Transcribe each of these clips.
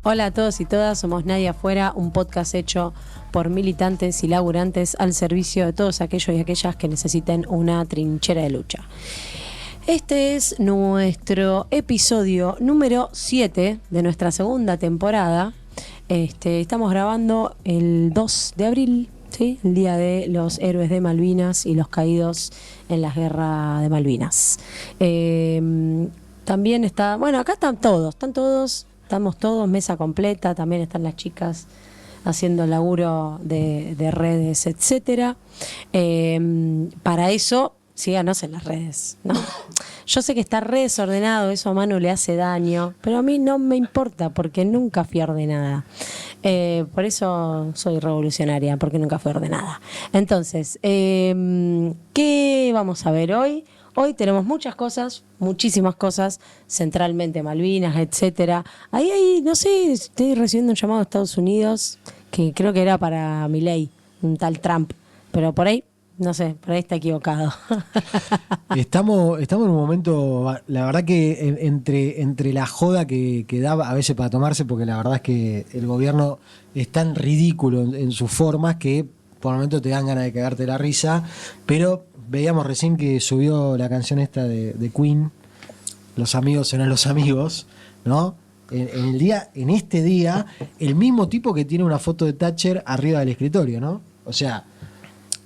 Hola a todos y todas, somos Nadie Afuera, un podcast hecho por militantes y laburantes al servicio de todos aquellos y aquellas que necesiten una trinchera de lucha. Este es nuestro episodio número 7 de nuestra segunda temporada. Estamos grabando el 2 de abril, ¿sí? El día de los héroes de Malvinas y los caídos en la guerra de Malvinas. También está, bueno, acá estamos todos, mesa completa, también están las chicas haciendo laburo de redes, etcétera. Para eso, síganos en las redes, ¿no? Yo sé que está re desordenado, eso a Manu le hace daño, pero a mí no me importa porque nunca fui ordenada. Por eso soy revolucionaria, porque nunca fui ordenada. Entonces, ¿qué vamos a ver hoy? Hoy tenemos muchas cosas, muchísimas cosas, centralmente Malvinas, etcétera. Ahí, no sé, estoy recibiendo un llamado de Estados Unidos, que creo que era para Milei, un tal Trump, pero por ahí, no sé, por ahí está equivocado. Estamos en un momento, la verdad que entre la joda que da a veces para tomarse, porque la verdad es que el gobierno es tan ridículo en sus formas que por el momento te dan ganas de cagarte la risa, pero veíamos recién que subió la canción esta de Queen, Los amigos serán los amigos, ¿no? En este día, el mismo tipo que tiene una foto de Thatcher arriba del escritorio, ¿no? O sea,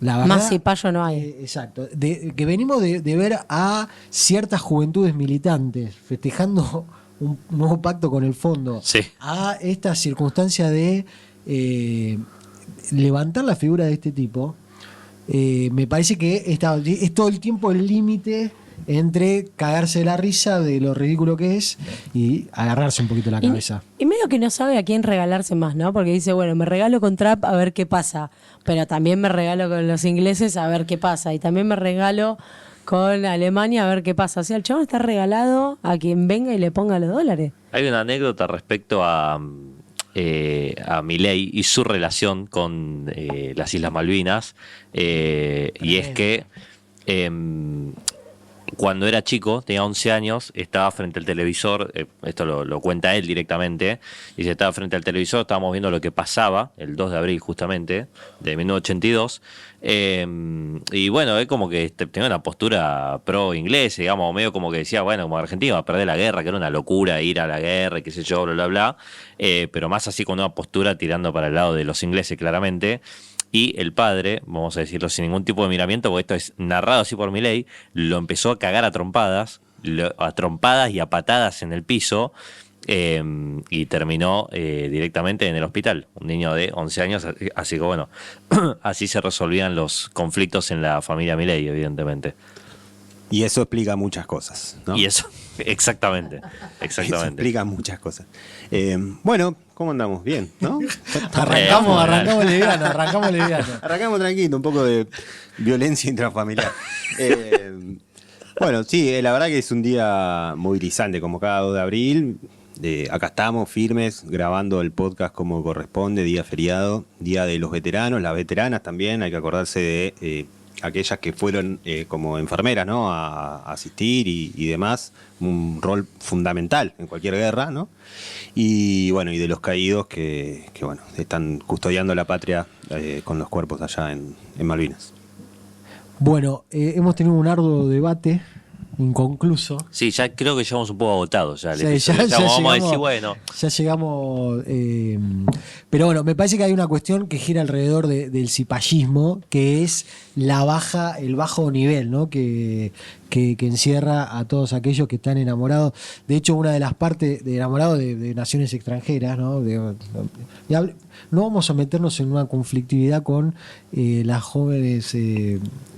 la verdad, más cipayo no hay. Exacto. Que venimos de ver a ciertas juventudes militantes festejando un nuevo pacto con el fondo. Sí. A esta circunstancia de levantar la figura de este tipo. Me parece que es todo el tiempo el límite entre cagarse de la risa de lo ridículo que es y agarrarse un poquito la cabeza. Y medio que no sabe a quién regalarse más, ¿no? Porque dice, bueno, me regalo con Trump a ver qué pasa, pero también me regalo con los ingleses a ver qué pasa, y también me regalo con Alemania a ver qué pasa. O sea, el chabón está regalado a quien venga y le ponga los dólares. Hay una anécdota respecto a Milei y su relación con las Islas Malvinas, y es que cuando era chico, tenía 11 años, estaba frente al televisor, esto lo cuenta él directamente, dice, estaba frente al televisor, estábamos viendo lo que pasaba, el 2 de abril justamente, de 1982, y bueno, él como que tenía una postura pro-inglesa, digamos, medio como que decía, bueno, como Argentina va a perder la guerra, que era una locura ir a la guerra, y qué sé yo, bla, bla, bla, pero más así con una postura tirando para el lado de los ingleses, claramente. Y el padre, vamos a decirlo sin ningún tipo de miramiento, porque esto es narrado así por Milei, lo empezó a cagar a trompadas y a patadas en el piso, y terminó directamente en el hospital. Un niño de 11 años, así que bueno, así se resolvían los conflictos en la familia Milei, evidentemente. Y eso explica muchas cosas, ¿no? Y eso, exactamente. Eso explica muchas cosas. Bueno, ¿cómo andamos? Bien, ¿no? Arrancamos liviano. Arrancamos tranquilo, un poco de violencia intrafamiliar. Bueno, sí, la verdad que es un día movilizante, como cada 2 de abril. Acá estamos firmes, grabando el podcast como corresponde, día feriado, día de los veteranos, las veteranas también, hay que acordarse de aquellas que fueron como enfermeras, ¿no? A asistir y demás, un rol fundamental en cualquier guerra, ¿no? Y bueno, y de los caídos que bueno, están custodiando la patria con los cuerpos allá en Malvinas. Bueno, hemos tenido un arduo debate inconcluso. Sí, ya creo que llegamos un poco agotados. Ya vamos a decir, bueno. Ya llegamos. Pero bueno, me parece que hay una cuestión que gira alrededor del cipallismo, que es el bajo nivel, ¿no? Que encierra a todos aquellos que están enamorados. De hecho, una de las partes de enamorados de naciones extranjeras, ¿no? No vamos a meternos en una conflictividad con las jóvenes,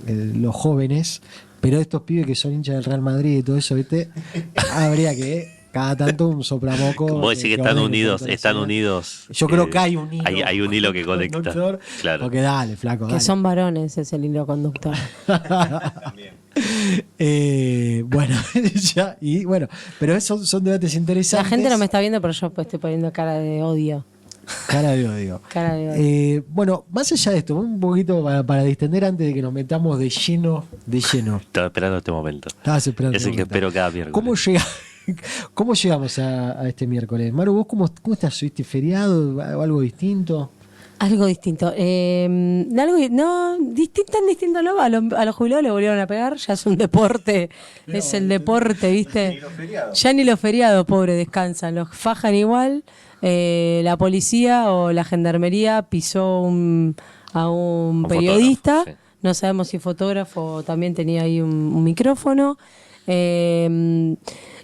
los jóvenes. Pero estos pibes que son hinchas del Real Madrid y todo eso, ¿viste? Habría que cada tanto un soplamoco. Vos decís que están unidos. Yo creo que hay un hilo. Hay un hilo que conecta. Claro. Porque dale, flaco. Que son varones, es el hilo conductor. Bueno, pero son debates interesantes. La gente no me está viendo, pero yo pues estoy poniendo cara de odio. Cara de odio. Bueno, más allá de esto, un poquito para distender antes de que nos metamos de lleno. Estaba esperando este momento. Estabas esperando. Es el que espero cada miércoles. ¿Cómo llegamos a este miércoles? Maru, ¿vos cómo estás? ¿Subiste feriado o algo distinto? Algo distinto. Tan distinto no. A los jubilados le volvieron a pegar. Ya es un deporte. Es el deporte, ¿viste? Ya ni los feriados, pobre, descansan. Los fajan igual. La policía o la gendarmería pisó a un periodista. Sí. No sabemos si fotógrafo también tenía ahí un micrófono.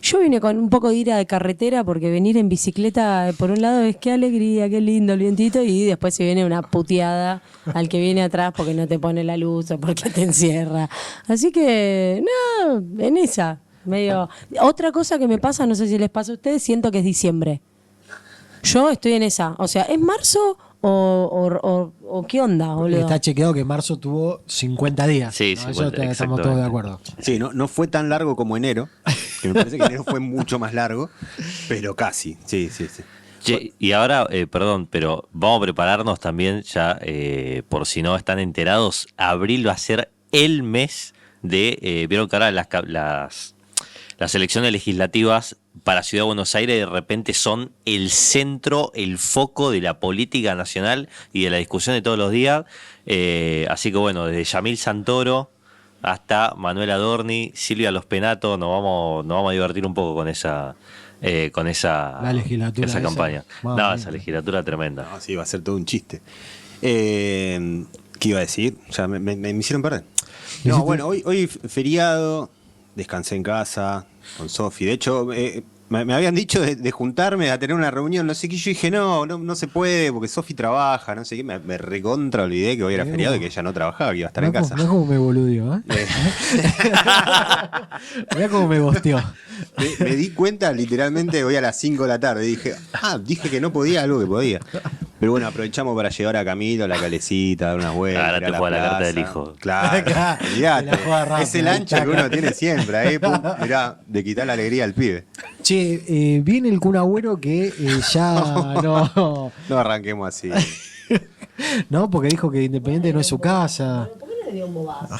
Yo vine con un poco de ira de carretera porque venir en bicicleta, por un lado, es qué alegría, qué lindo el vientito, y después se viene una puteada al que viene atrás porque no te pone la luz o porque te encierra. Así que, no, en esa, medio. Otra cosa que me pasa, no sé si les pasa a ustedes, siento que es diciembre. Yo estoy en esa. O sea, ¿es marzo o qué onda, boludo? Está chequeado que marzo tuvo 50 días. Sí, ¿no? 50, Eso estamos todos de acuerdo. Sí, no fue tan largo como enero, que me parece que enero fue mucho más largo, pero casi, sí. Che, y ahora, perdón, pero vamos a prepararnos también ya, por si no están enterados, abril va a ser el mes de, vieron que ahora las elecciones legislativas para Ciudad de Buenos Aires de repente son el centro, el foco de la política nacional y de la discusión de todos los días. Así que bueno, desde Yamil Santoro hasta Manuel Adorni, Silvia Los Penato, nos vamos a divertir un poco con esa La legislatura esa esa. campaña. Wow, No, bien. esa legislatura tremenda. No, sí, va a ser todo un chiste. ¿Qué iba a decir? Ya me hicieron perder. No, bueno, hoy feriado, descansé en casa con Sofi. De hecho, me habían dicho de juntarme a tener una reunión, no sé qué. Yo dije, no se puede porque Sofi trabaja, no sé qué. Me recontra olvidé que hoy era feriado y que ella no trabajaba, que iba a estar en casa. Mirá cómo me boludió, ¿eh? Mirá cómo me gosteó. Me di cuenta literalmente hoy a las 5 de la tarde. Dije que no podía, algo que podía. Pero bueno, aprovechamos para llevar a Camilo a la calecita, dar unas vueltas. Ahora ir a te juega la carta plaza. del hijo. Claro, olvidate. La juega rápido, Es el ancho que taca. uno tiene siempre, mirá, de quitar la alegría al pibe. Che, viene el Kun Agüero que ya no. No arranquemos así. No, porque dijo que Independiente no es su casa. ¿Por qué no le dio un bobazo?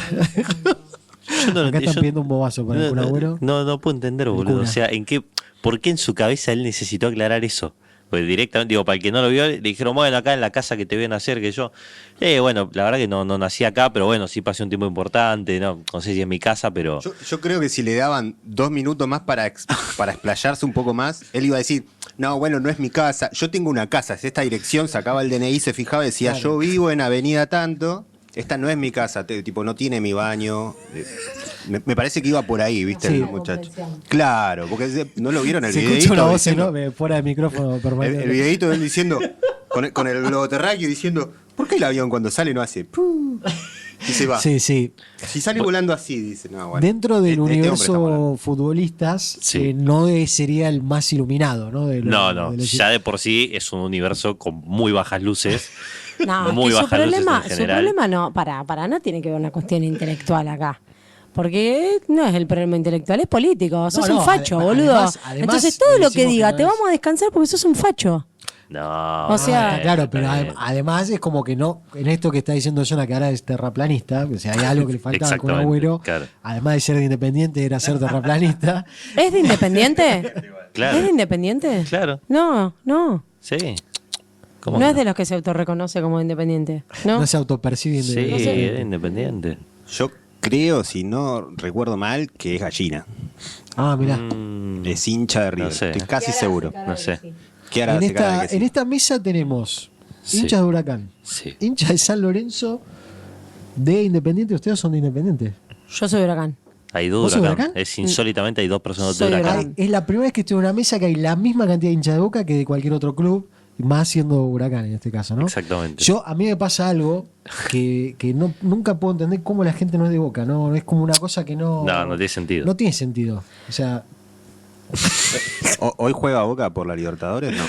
Yo no lo Acá entiendo, están pidiendo un bobazo para el Kun Agüero. No puedo entender, boludo. O sea, ¿por qué en su cabeza él necesitó aclarar eso? Pues directamente, digo, para el que no lo vio, le dijeron, bueno, acá en la casa que te ven hacer, que yo. Bueno, la verdad que no nací acá, pero bueno, sí pasé un tiempo importante, no sé si es mi casa, pero. Yo creo que si le daban 2 minutos más para explayarse un poco más, él iba a decir, no, bueno, no es mi casa, yo tengo una casa, es esta dirección, sacaba el DNI, se fijaba y decía, yo vivo en avenida tanto, esta no es mi casa, tipo, no tiene mi baño. Me parece que iba por ahí, ¿viste? Sí. El muchacho. Claro, porque no lo vieron el Se videito. escucha una voz diciendo- fuera de micrófono permanente. el videito de él diciendo, con el globo terráqueo diciendo, ¿por qué el avión cuando sale no hace ¡pum! Y se va? Sí, sí. Si sale volando así, dice, no, bueno. Dentro del Este hombre está universo volando. futbolistas, Sí. no sería el más iluminado, ¿no? No, ya de por sí es un universo con muy bajas luces. No, Muy es que bajas luces en su general. problema no, para no tiene que ver una cuestión intelectual acá. Porque no es el problema intelectual, es político. Sos no, un facho, además- boludo. además Entonces todo lo que decimos diga, que te no es- vamos a descansar porque sos un facho. No. O sea- Claro, pero está bien. además es como que no, en esto que está diciendo Jonah, que ahora es terraplanista, o sea, hay algo que le faltaba al Kun Exactamente, Agüero, claro. además de ser de Independiente, era ser terraplanista. ¿Es de Independiente? Claro. ¿Es de Independiente? Claro. No. Sí. ¿Cómo No que es de los que se autorreconoce como independiente. No. No se autopercibe Sí, independiente. es independiente. Yo creo, si no recuerdo mal, que es gallina. Ah, mirá. Es hincha de River. No sé. Estoy casi seguro. No sé. Kiara En hace cara de esta, que sí. en esta mesa tenemos Sí. hinchas de Huracán, Sí. hinchas de San Lorenzo, de Independiente. ¿Ustedes son de Independiente? Yo soy Huracán. Hay dos ¿Vos sos Huracán. Huracán? Es insólitamente hay dos personas de Soy Huracán. Huracán. Es la primera vez que estoy en una mesa que hay la misma cantidad de hinchas de Boca que de cualquier otro club, más siendo Huracán en este caso, ¿no? Exactamente. A mí me pasa algo que nunca puedo entender cómo la gente no es de Boca, ¿no? Es como una cosa que no... No tiene sentido. No tiene sentido. O sea, ¿Hoy juega Boca por la Libertadores? No.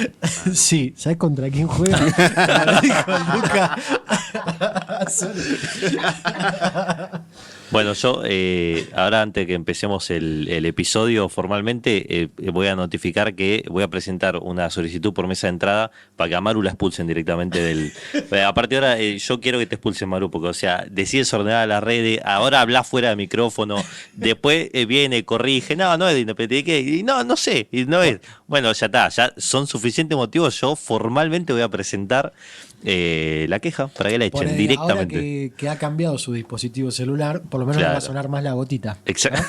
sí, ¿sabes contra quién juega? Lo dijo Luca Bueno, yo ahora antes que empecemos el episodio formalmente, voy a notificar que voy a presentar una solicitud por mesa de entrada para que a Maru la expulsen directamente del... A partir de ahora yo quiero que te expulsen, Maru, porque o sea, decides ordenar las redes, ahora hablas fuera de micrófono, después viene, corrige, no es de Independiente, y no sé, y no es... Bueno, ya está, ya son suficientes motivos, yo formalmente voy a presentar la queja para que la echen directamente. Ahora que ha cambiado su dispositivo celular, por lo menos le va a sonar más la gotita, Exacto. ¿no?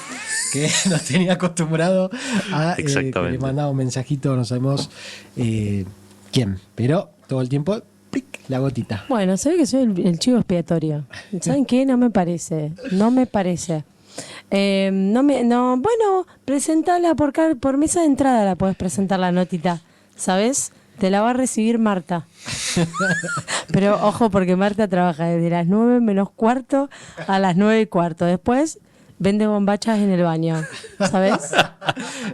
Que nos tenía acostumbrado a que le mandaba un mensajito, no sabemos quién, pero todo el tiempo plic, la gotita. Bueno, se ve que soy el chivo expiatorio. ¿Saben qué? No me parece. Bueno, presentala por mesa de entrada, la puedes presentar la notita, ¿sabes? Te la va a recibir Marta. Pero ojo, porque Marta trabaja desde las 9 menos cuarto a las 9 y cuarto. Después vende bombachas en el baño, ¿sabes?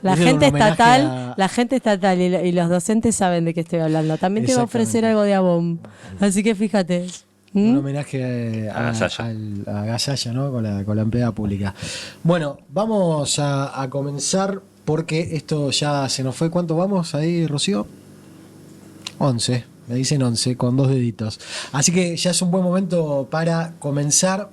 La gente estatal y los docentes saben de qué estoy hablando. También te va a ofrecer algo de Avon. Así que fíjate. Un homenaje a Gasalla, ¿no? Con la empleada pública. Bueno, vamos a comenzar porque esto ya se nos fue. ¿Cuánto vamos ahí, Rocío? 11, me dicen 11 con 2 deditos. Así que ya es un buen momento para comenzar.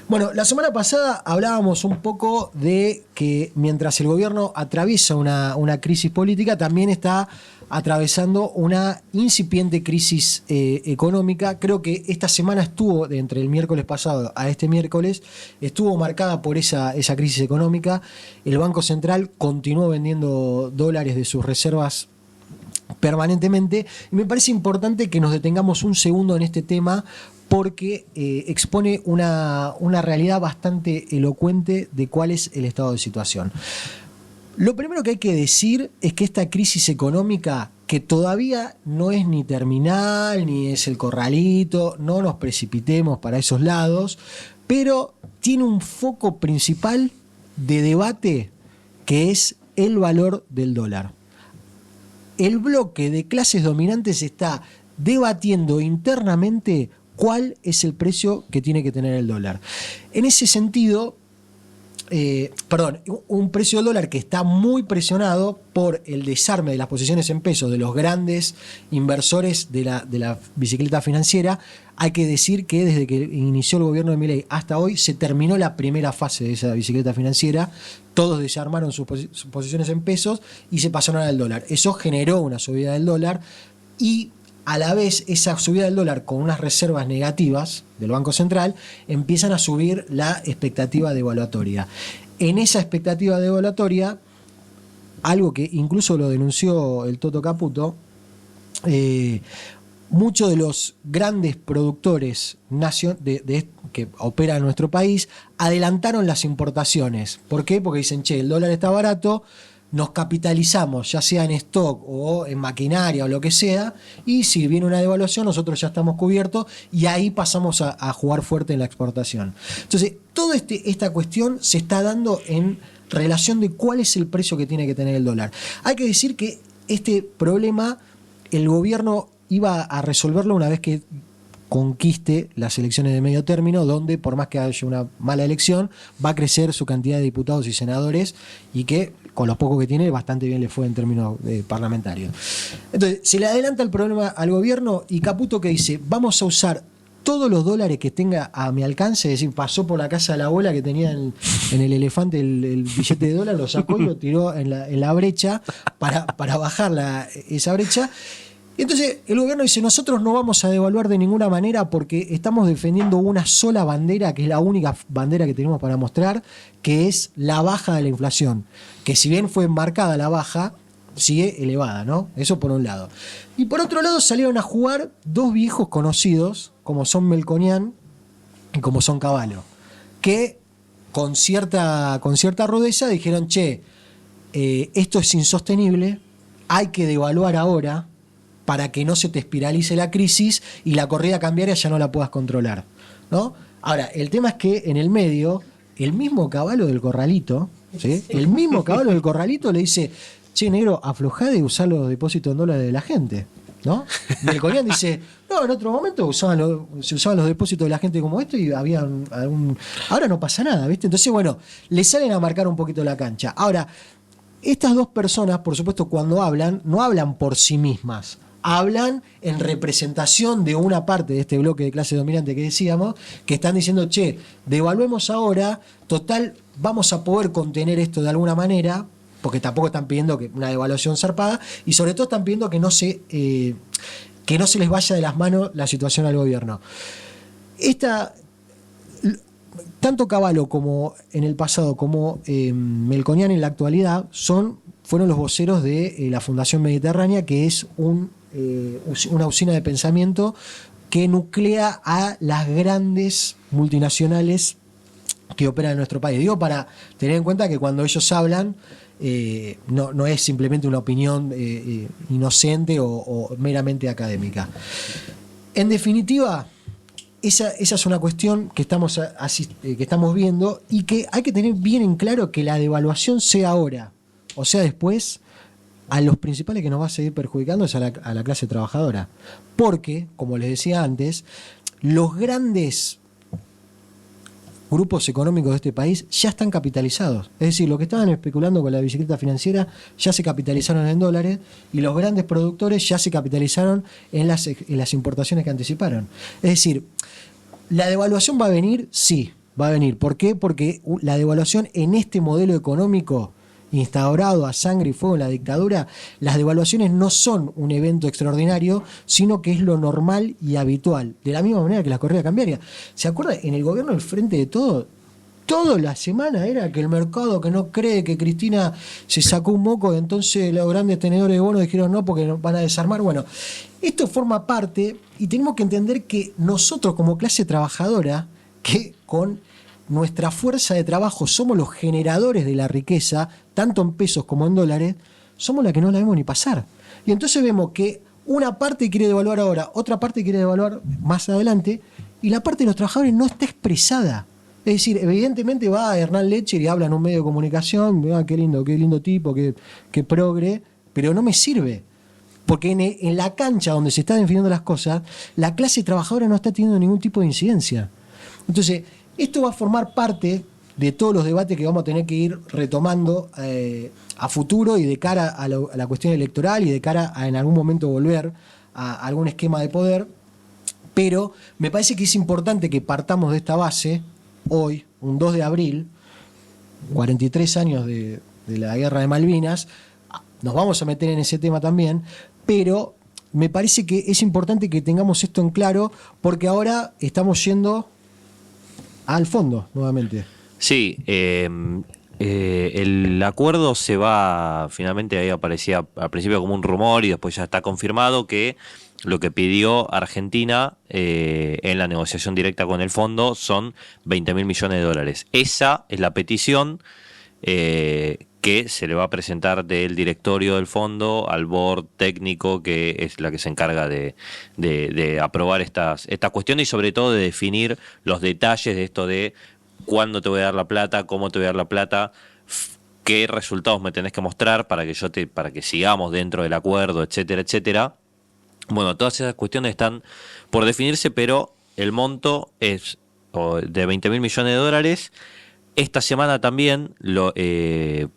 Bueno, la semana pasada hablábamos un poco de que mientras el gobierno atraviesa una crisis política, también está atravesando una incipiente crisis económica. Creo que esta semana estuvo, de entre el miércoles pasado a este miércoles, estuvo marcada por esa crisis económica. El Banco Central continuó vendiendo dólares de sus reservas permanentemente, y me parece importante que nos detengamos un segundo en este tema porque expone una realidad bastante elocuente de cuál es el estado de situación. Lo primero que hay que decir es que esta crisis económica, que todavía no es ni terminal, ni es el corralito, no nos precipitemos para esos lados, pero tiene un foco principal de debate que es el valor del dólar. El bloque de clases dominantes está debatiendo internamente cuál es el precio que tiene que tener el dólar. En ese sentido, un precio del dólar que está muy presionado por el desarme de las posiciones en pesos de los grandes inversores de la bicicleta financiera. Hay que decir que desde que inició el gobierno de Milei hasta hoy se terminó la primera fase de esa bicicleta financiera. Todos desarmaron sus posiciones en pesos y se pasaron al dólar. Eso generó una subida del dólar y a la vez esa subida del dólar con unas reservas negativas del Banco Central empiezan a subir la expectativa devaluatoria. En esa expectativa devaluatoria, algo que incluso lo denunció el Toto Caputo, muchos de los grandes productores que operan en nuestro país adelantaron las importaciones. ¿Por qué? Porque dicen, el dólar está barato, nos capitalizamos, ya sea en stock o en maquinaria o lo que sea, y si viene una devaluación nosotros ya estamos cubiertos y ahí pasamos a jugar fuerte en la exportación. Entonces, toda esta cuestión se está dando en relación de cuál es el precio que tiene que tener el dólar. Hay que decir que este problema el gobierno iba a resolverlo una vez que conquiste las elecciones de medio término, donde por más que haya una mala elección, va a crecer su cantidad de diputados y senadores y que con los pocos que tiene bastante bien le fue en términos parlamentarios. Entonces, se le adelanta el problema al gobierno y Caputo que dice, vamos a usar todos los dólares que tenga a mi alcance, es decir, pasó por la casa de la abuela que tenía en el elefante el billete de dólar, lo sacó y lo tiró en la brecha para bajar esa brecha. Entonces el gobierno dice, nosotros no vamos a devaluar de ninguna manera porque estamos defendiendo una sola bandera, que es la única bandera que tenemos para mostrar, que es la baja de la inflación, que si bien fue marcada la baja, sigue elevada, ¿no? Eso por un lado. Y por otro lado salieron a jugar dos viejos conocidos, como son Melconian y como son Cavallo, que con cierta rudeza dijeron, esto es insostenible, hay que devaluar ahora, para que no se te espiralice la crisis y la corrida cambiaria ya no la puedas controlar, ¿no? Ahora, el tema es que en el medio, el mismo Cavallo del Corralito, ¿sí? El mismo Cavallo del Corralito le dice, negro, aflojá de usar los depósitos en dólares de la gente. ¿no? Melconian dice, no, en otro momento se usaban los depósitos de la gente como esto y había ahora no pasa nada, ¿viste? Entonces, bueno, le salen a marcar un poquito la cancha. Ahora, estas dos personas, por supuesto, cuando hablan, no hablan por sí mismas, hablan en representación de una parte de este bloque de clase dominante que decíamos, que están diciendo, che, devaluemos ahora, total, vamos a poder contener esto de alguna manera, porque tampoco están pidiendo que una devaluación zarpada, y sobre todo están pidiendo que no se les vaya de las manos la situación al gobierno. Tanto Cavallo como en el pasado, como Melconian en la actualidad, fueron los voceros de la Fundación Mediterránea, que es una usina de pensamiento que nuclea a las grandes multinacionales que operan en nuestro país. Digo, para tener en cuenta que cuando ellos hablan, no es simplemente una opinión inocente o meramente académica. En definitiva, esa es una cuestión que estamos viendo y que hay que tener bien en claro que la devaluación, sea ahora o sea después, a los principales que nos va a seguir perjudicando es a la clase trabajadora. Porque, como les decía antes, los grandes grupos económicos de este país ya están capitalizados. Es decir, los que estaban especulando con la bicicleta financiera ya se capitalizaron en dólares y los grandes productores ya se capitalizaron en las importaciones que anticiparon. Es decir, ¿la devaluación va a venir? Sí, va a venir. ¿Por qué? Porque la devaluación en este modelo económico instaurado a sangre y fuego en la dictadura, las devaluaciones no son un evento extraordinario, sino que es lo normal y habitual, de la misma manera que la corrida cambiaria. ¿Se acuerdan? En el gobierno del Frente de Todo, toda la semana era que el mercado que no cree que Cristina se sacó un moco, entonces los grandes tenedores de bonos dijeron no porque nos van a desarmar. Bueno, esto forma parte y tenemos que entender que nosotros como clase trabajadora, que con nuestra fuerza de trabajo somos los generadores de la riqueza, tanto en pesos como en dólares, somos la que no la vemos ni pasar. Y entonces vemos que una parte quiere devaluar ahora, otra parte quiere devaluar más adelante, y la parte de los trabajadores no está expresada. Es decir, evidentemente va a Hernán Lecher y habla en un medio de comunicación, qué lindo tipo, qué progre, pero no me sirve. Porque en la cancha donde se están definiendo las cosas, la clase trabajadora no está teniendo ningún tipo de incidencia. Entonces, esto va a formar parte de todos los debates que vamos a tener que ir retomando a futuro y de cara a la cuestión electoral y de cara a en algún momento volver a algún esquema de poder. Pero me parece que es importante que partamos de esta base hoy, un 2 de abril, 43 años de la Guerra de Malvinas. Nos vamos a meter en ese tema también, pero me parece que es importante que tengamos esto en claro porque ahora estamos yendo al fondo nuevamente. Sí, el acuerdo se va, finalmente ahí aparecía al principio como un rumor y después ya está confirmado que lo que pidió Argentina en la negociación directa con el fondo son 20.000 millones de dólares. Esa es la petición que se le va a presentar del directorio del fondo al board técnico, que es la que se encarga de aprobar estas cuestiones y sobre todo de definir los detalles de esto de cuándo te voy a dar la plata, cómo te voy a dar la plata, qué resultados me tenés que mostrar para que sigamos dentro del acuerdo, etcétera, etcétera. Bueno, todas esas cuestiones están por definirse, pero el monto es de 20.000 millones de dólares. Esta semana también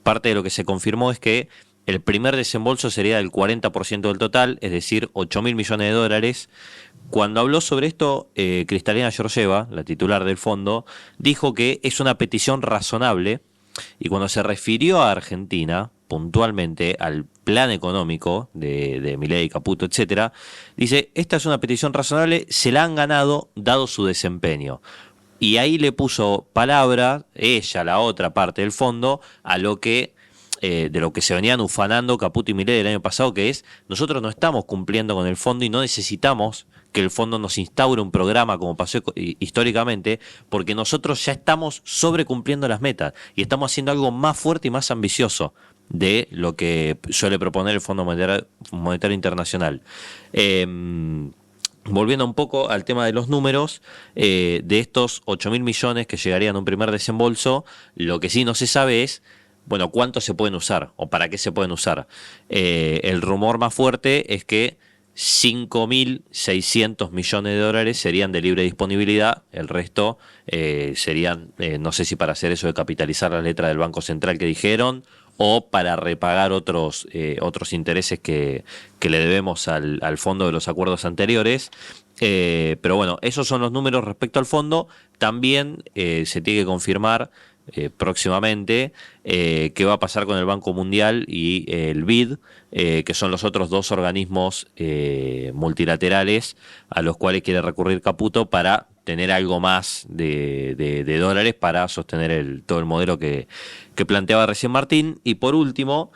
parte de lo que se confirmó es que el primer desembolso sería del 40% del total, es decir, 8.000 millones de dólares. Cuando habló sobre esto, Kristalina Georgieva, la titular del fondo, dijo que es una petición razonable y cuando se refirió a Argentina, puntualmente al plan económico de Milei, Caputo, etcétera, dice, esta es una petición razonable, se la han ganado dado su desempeño. Y ahí le puso palabra, ella, la otra parte del fondo, a lo que de lo que se venían ufanando Caputo y Milei el año pasado, que es, nosotros no estamos cumpliendo con el fondo y no necesitamos que el fondo nos instaure un programa como pasó históricamente, porque nosotros ya estamos sobrecumpliendo las metas y estamos haciendo algo más fuerte y más ambicioso de lo que suele proponer el Fondo Monetario Internacional. Volviendo un poco al tema de los números, de estos 8.000 millones que llegarían a un primer desembolso, lo que sí no se sabe es, bueno, cuántos se pueden usar o para qué se pueden usar. El rumor más fuerte es que 5.600 millones de dólares serían de libre disponibilidad, el resto serían, no sé si para hacer eso de capitalizar la letra del Banco Central que dijeron, o para repagar otros intereses que le debemos al fondo de los acuerdos anteriores. Pero bueno, esos son los números respecto al fondo. También se tiene que confirmar próximamente qué va a pasar con el Banco Mundial y el BID, que son los otros dos organismos multilaterales a los cuales quiere recurrir Caputo para tener algo más de dólares para sostener todo el modelo que planteaba recién Martín. Y por último,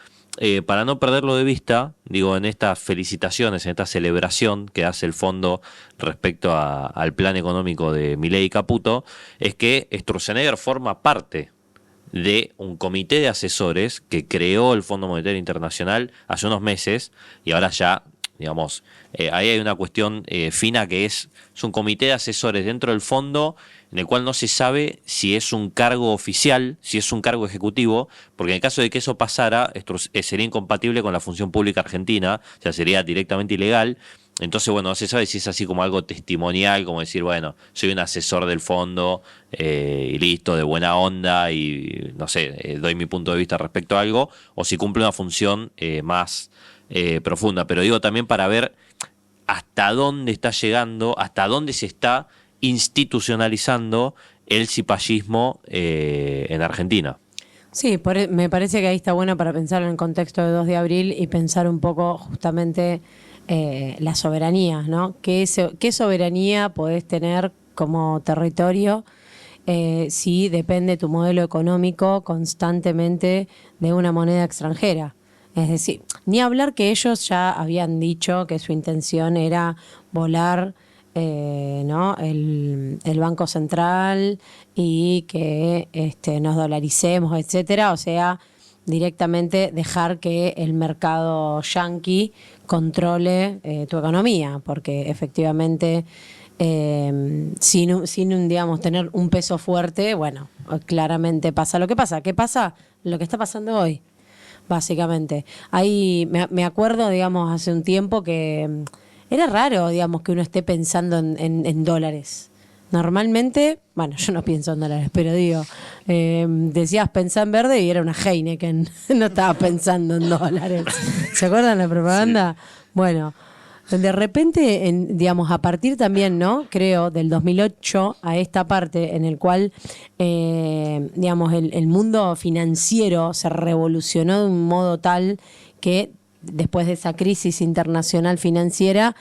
para no perderlo de vista, digo, en estas felicitaciones, en esta celebración que hace el fondo respecto al plan económico de Milei y Caputo, es que Sturzenegger forma parte de un comité de asesores que creó el Fondo Monetario Internacional hace unos meses, y ahora ya, digamos, ahí hay una cuestión fina que es un comité de asesores dentro del fondo en el cual no se sabe si es un cargo oficial, si es un cargo ejecutivo, porque en el caso de que eso pasara, esto sería incompatible con la función pública argentina, o sea, sería directamente ilegal. Entonces, bueno, no se sabe si es así como algo testimonial, como decir, bueno, soy un asesor del fondo y listo, de buena onda y, no sé, doy mi punto de vista respecto a algo, o si cumple una función más profunda. Pero digo también para ver hasta dónde está llegando, hasta dónde se está institucionalizando el cipallismo en Argentina. Sí, me parece que ahí está bueno para pensar en el contexto de 2 de abril y pensar un poco justamente la soberanía, ¿no? ¿Qué soberanía podés tener como territorio si depende tu modelo económico constantemente de una moneda extranjera? Es decir, ni hablar que ellos ya habían dicho que su intención era volar ¿no? el Banco Central y que nos dolaricemos, etcétera. O sea, directamente dejar que el mercado yanqui controle tu economía, porque efectivamente sin digamos, tener un peso fuerte, bueno, claramente pasa lo que pasa. ¿Qué pasa? Lo que está pasando hoy, básicamente. Ahí me acuerdo, digamos, hace un tiempo que era raro, digamos, que uno esté pensando en dólares. Normalmente, bueno, yo no pienso en dólares, pero digo, decías pensar en verde y era una Heineken, no estaba pensando en dólares. ¿Se acuerdan la propaganda? Sí. Bueno, de repente, digamos, a partir también, ¿no? Creo, del 2008 a esta parte en el cual, digamos, el mundo financiero se revolucionó de un modo tal que después de esa crisis internacional financiera,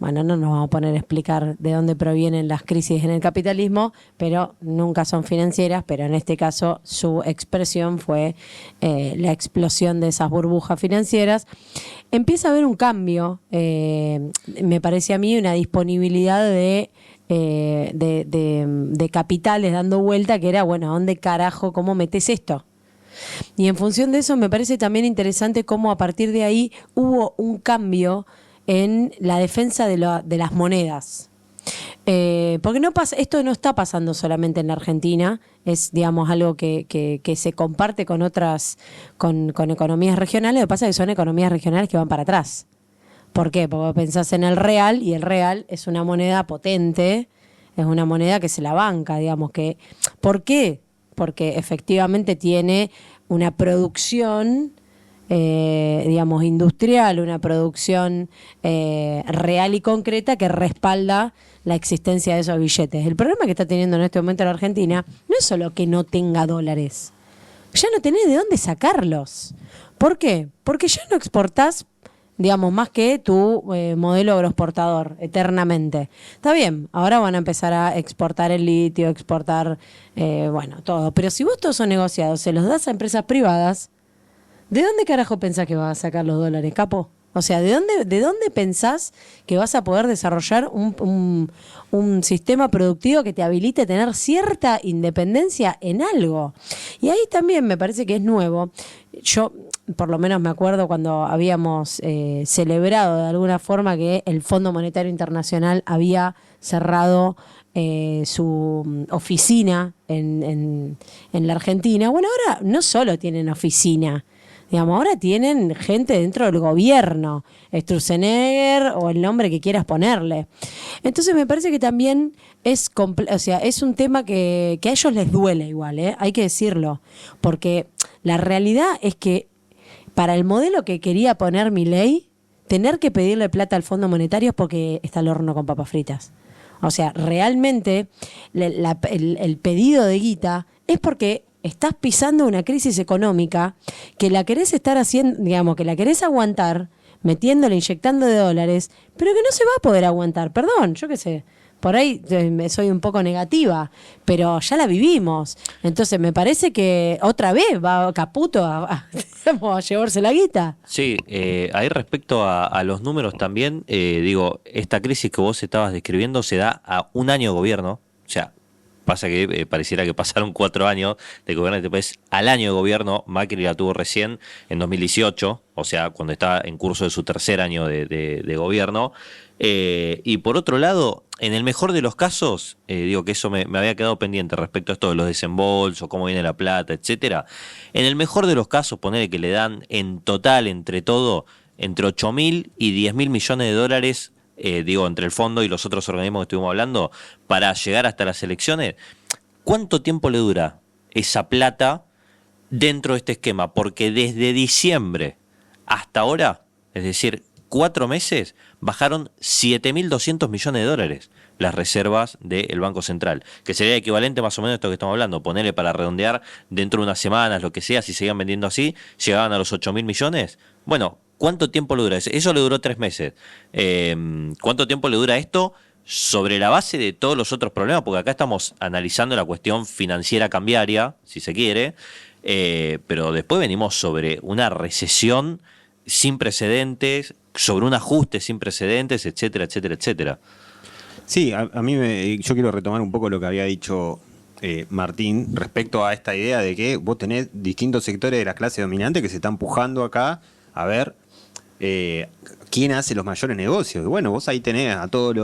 bueno, no nos vamos a poner a explicar de dónde provienen las crisis en el capitalismo, pero nunca son financieras, pero en este caso su expresión fue la explosión de esas burbujas financieras. Empieza a haber un cambio, me parece a mí, una disponibilidad de capitales dando vuelta, que era, bueno, ¿a dónde carajo, cómo metes esto? Y en función de eso me parece también interesante cómo a partir de ahí hubo un cambio en la defensa de las monedas. Porque esto no está pasando solamente en la Argentina, es, digamos, algo que se comparte con otras, con economías regionales. Lo que pasa es que son economías regionales que van para atrás. ¿Por qué? Porque pensás en el real, y el real es una moneda potente, es una moneda que se la banca, digamos. ¿Por qué? Porque efectivamente tiene una producción, digamos, industrial, una producción real y concreta que respalda la existencia de esos billetes. El problema que está teniendo en este momento la Argentina no es solo que no tenga dólares, ya no tenés de dónde sacarlos. ¿Por qué? Porque ya no exportás, digamos, más que tu modelo agroexportador eternamente. Está bien, ahora van a empezar a exportar el litio, exportar, bueno, todo. Pero si vos todos esos negociados se los das a empresas privadas, ¿de dónde carajo pensás que vas a sacar los dólares, capo? O sea, ¿de dónde pensás que vas a poder desarrollar un sistema productivo que te habilite a tener cierta independencia en algo? Y ahí también me parece que es nuevo. Yo, por lo menos me acuerdo cuando habíamos celebrado de alguna forma que el Fondo Monetario Internacional había cerrado su oficina en la Argentina. Bueno, ahora no solo tienen oficina, Digamos, ahora tienen gente dentro del gobierno, Sturzenegger o el nombre que quieras ponerle. Entonces me parece que también es es un tema que a ellos les duele igual, hay que decirlo, porque la realidad es que para el modelo que quería poner Milei, tener que pedirle plata al Fondo Monetario es porque está al horno con papas fritas. O sea, realmente el pedido de guita es porque estás pisando una crisis económica que la querés estar haciendo, digamos, que la querés aguantar, metiéndole, inyectando de dólares, pero que no se va a poder aguantar. Perdón, yo qué sé. Por ahí soy un poco negativa, pero ya la vivimos. Entonces me parece que otra vez va Caputo a llevarse la guita. Sí, ahí respecto a los números también, digo, esta crisis que vos estabas describiendo se da a un año de gobierno, o sea, pasa que pareciera que pasaron 4 años de gobierno de este país. Al año de gobierno, Macri la tuvo recién en 2018, o sea, cuando estaba en curso de su tercer año de gobierno. Y por otro lado, en el mejor de los casos, digo que eso me había quedado pendiente respecto a esto de los desembolsos, cómo viene la plata, etcétera. En el mejor de los casos, ponele que le dan en total, entre todo, entre 8.000 y 10.000 millones de dólares, digo, entre el fondo y los otros organismos que estuvimos hablando, para llegar hasta las elecciones. ¿Cuánto tiempo le dura esa plata dentro de este esquema? Porque desde diciembre hasta ahora, es decir, 4 meses, bajaron 7.200 millones de dólares las reservas del Banco Central, que sería equivalente más o menos a esto que estamos hablando, ponerle para redondear dentro de unas semanas, lo que sea, si seguían vendiendo así, llegaban a los 8.000 millones. Bueno, ¿cuánto tiempo le dura eso? Eso le duró 3 meses. ¿Cuánto tiempo le dura esto? Sobre la base de todos los otros problemas, porque acá estamos analizando la cuestión financiera cambiaria, si se quiere, pero después venimos sobre una recesión sin precedentes, sobre un ajuste sin precedentes, etcétera, etcétera, etcétera. Sí, a mí yo quiero retomar un poco lo que había dicho Martín respecto a esta idea de que vos tenés distintos sectores de la clase dominante que se están empujando acá a ver quién hace los mayores negocios. Y bueno, vos ahí tenés a todas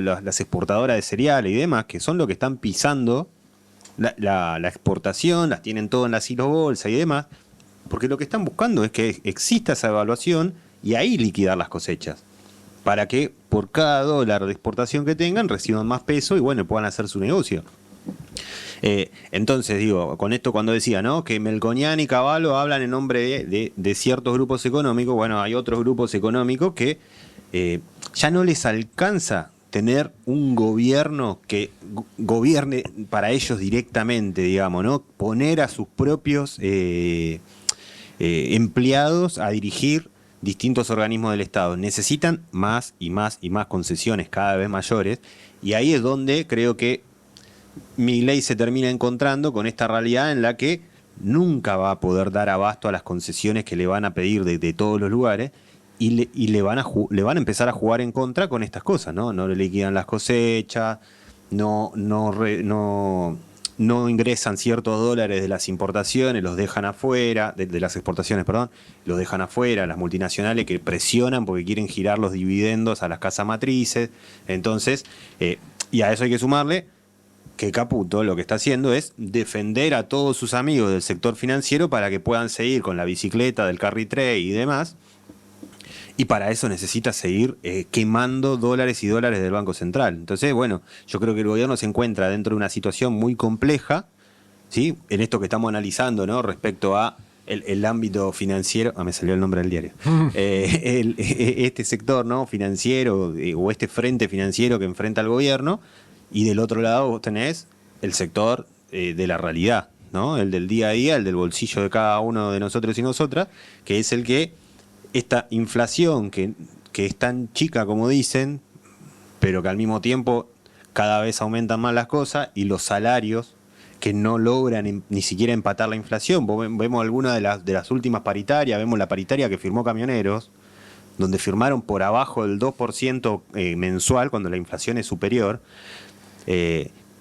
las exportadoras de cereales y demás, que son los que están pisando la exportación, las tienen todo en la silobolsa y demás, porque lo que están buscando es que exista esa evaluación y ahí liquidar las cosechas, para que por cada dólar de exportación que tengan reciban más peso y bueno, puedan hacer su negocio. Entonces digo, con esto cuando decía, ¿no?, que Melconian y Cavallo hablan en nombre de ciertos grupos económicos, bueno, hay otros grupos económicos que ya no les alcanza tener un gobierno que gobierne para ellos directamente, digamos, ¿no? Poner a sus propios empleados a dirigir distintos organismos del Estado. Necesitan más y más y más concesiones cada vez mayores, y ahí es donde creo que Milei se termina encontrando con esta realidad en la que nunca va a poder dar abasto a las concesiones que le van a pedir de todos los lugares, y le van a empezar a jugar en contra con estas cosas, ¿no? No le liquidan las cosechas, no ingresan ciertos dólares de las importaciones, los dejan afuera, de las exportaciones, perdón, los dejan afuera, las multinacionales que presionan porque quieren girar los dividendos a las casas matrices. Entonces, y a eso hay que sumarle que Caputo lo que está haciendo es defender a todos sus amigos del sector financiero para que puedan seguir con la bicicleta del carry trade y demás. Y para eso necesita seguir quemando dólares y dólares del Banco Central. Entonces, bueno, yo creo que el gobierno se encuentra dentro de una situación muy compleja, ¿sí?, en esto que estamos analizando, ¿no?, respecto a el ámbito financiero. Me salió el nombre del diario. Este sector, ¿no?, financiero, o este frente financiero que enfrenta al gobierno, y del otro lado vos tenés el sector de la realidad, ¿no?, el del día a día, el del bolsillo de cada uno de nosotros y nosotras, que es el que esta inflación que es tan chica como dicen, pero que al mismo tiempo cada vez aumentan más las cosas, y los salarios que no logran ni siquiera empatar la inflación. Vemos algunas de las últimas paritarias, vemos la paritaria que firmó Camioneros, donde firmaron por abajo del 2% mensual cuando la inflación es superior.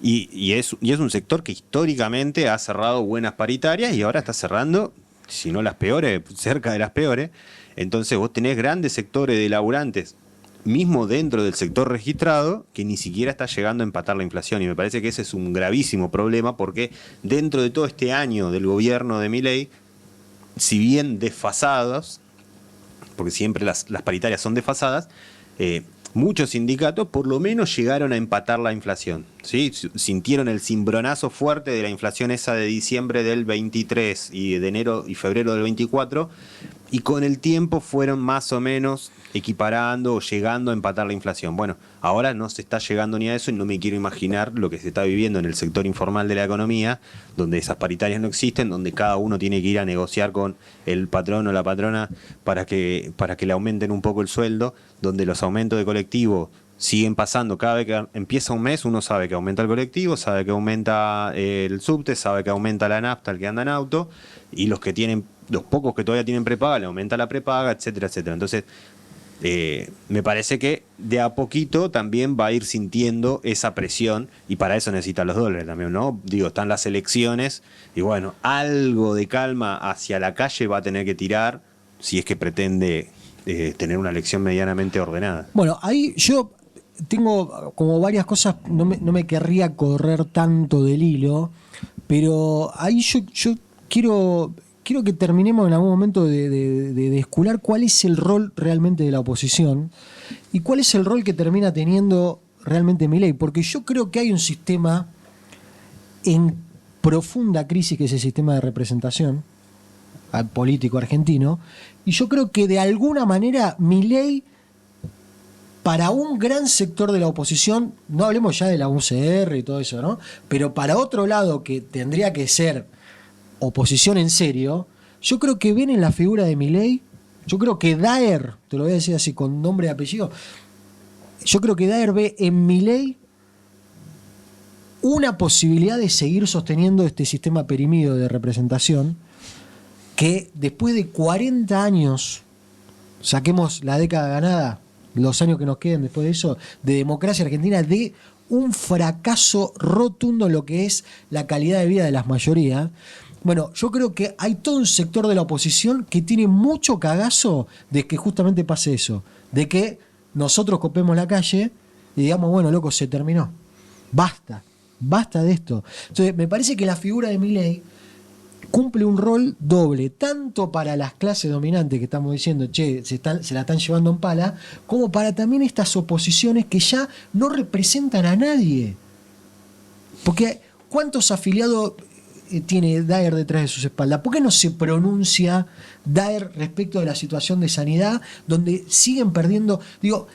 Y es un sector que históricamente ha cerrado buenas paritarias y ahora está cerrando, si no las peores, cerca de las peores. Entonces vos tenés grandes sectores de laburantes, mismo dentro del sector registrado, que ni siquiera está llegando a empatar la inflación. Y me parece que ese es un gravísimo problema, porque dentro de todo este año del gobierno de Milei si bien desfasados, porque siempre las paritarias son desfasadas, muchos sindicatos por lo menos llegaron a empatar la inflación, ¿sí? Sintieron el cimbronazo fuerte de la inflación esa de diciembre del 23 y de enero y febrero del 24, y con el tiempo fueron más o menos equiparando o llegando a empatar la inflación. Bueno, ahora no se está llegando ni a eso y no me quiero imaginar lo que se está viviendo en el sector informal de la economía, donde esas paritarias no existen, donde cada uno tiene que ir a negociar con el patrón o la patrona para que le aumenten un poco el sueldo, donde los aumentos de colectivo siguen pasando. Cada vez que empieza un mes uno sabe que aumenta el colectivo, sabe que aumenta el subte, sabe que aumenta la nafta, el que anda en auto, y los pocos que todavía tienen prepaga, le aumenta la prepaga, etcétera, etcétera. Entonces, me parece que de a poquito también va a ir sintiendo esa presión, y para eso necesitan los dólares también, ¿no? Digo, están las elecciones, y bueno, algo de calma hacia la calle va a tener que tirar si es que pretende tener una elección medianamente ordenada. Bueno, ahí yo tengo como varias cosas, no me querría correr tanto del hilo, pero ahí yo quiero que terminemos en algún momento de descular cuál es el rol realmente de la oposición y cuál es el rol que termina teniendo realmente Milei, porque yo creo que hay un sistema en profunda crisis, que es el sistema de representación político argentino, y yo creo que de alguna manera Milei, para un gran sector de la oposición, no hablemos ya de la UCR y todo eso, ¿no? Pero para otro lado, que tendría que ser oposición en serio, yo creo que ven en la figura de Milei, yo creo que Daer, te lo voy a decir así con nombre y apellido, yo creo que Daer ve en Milei una posibilidad de seguir sosteniendo este sistema perimido de representación, que después de 40 años, saquemos la década ganada, los años que nos queden después de eso, de democracia argentina, de un fracaso rotundo en lo que es la calidad de vida de las mayorías. Bueno, yo creo que hay todo un sector de la oposición que tiene mucho cagazo de que justamente pase eso, de que nosotros copemos la calle y digamos, bueno, loco, se terminó, basta de esto. Entonces, me parece que la figura de Milei cumple un rol doble, tanto para las clases dominantes que estamos diciendo, che, se la están llevando en pala, como para también estas oposiciones que ya no representan a nadie. Porque ¿cuántos afiliados tiene Daer detrás de sus espaldas? ¿Por qué no se pronuncia Daer respecto de la situación de sanidad, donde siguen perdiendo? Digo,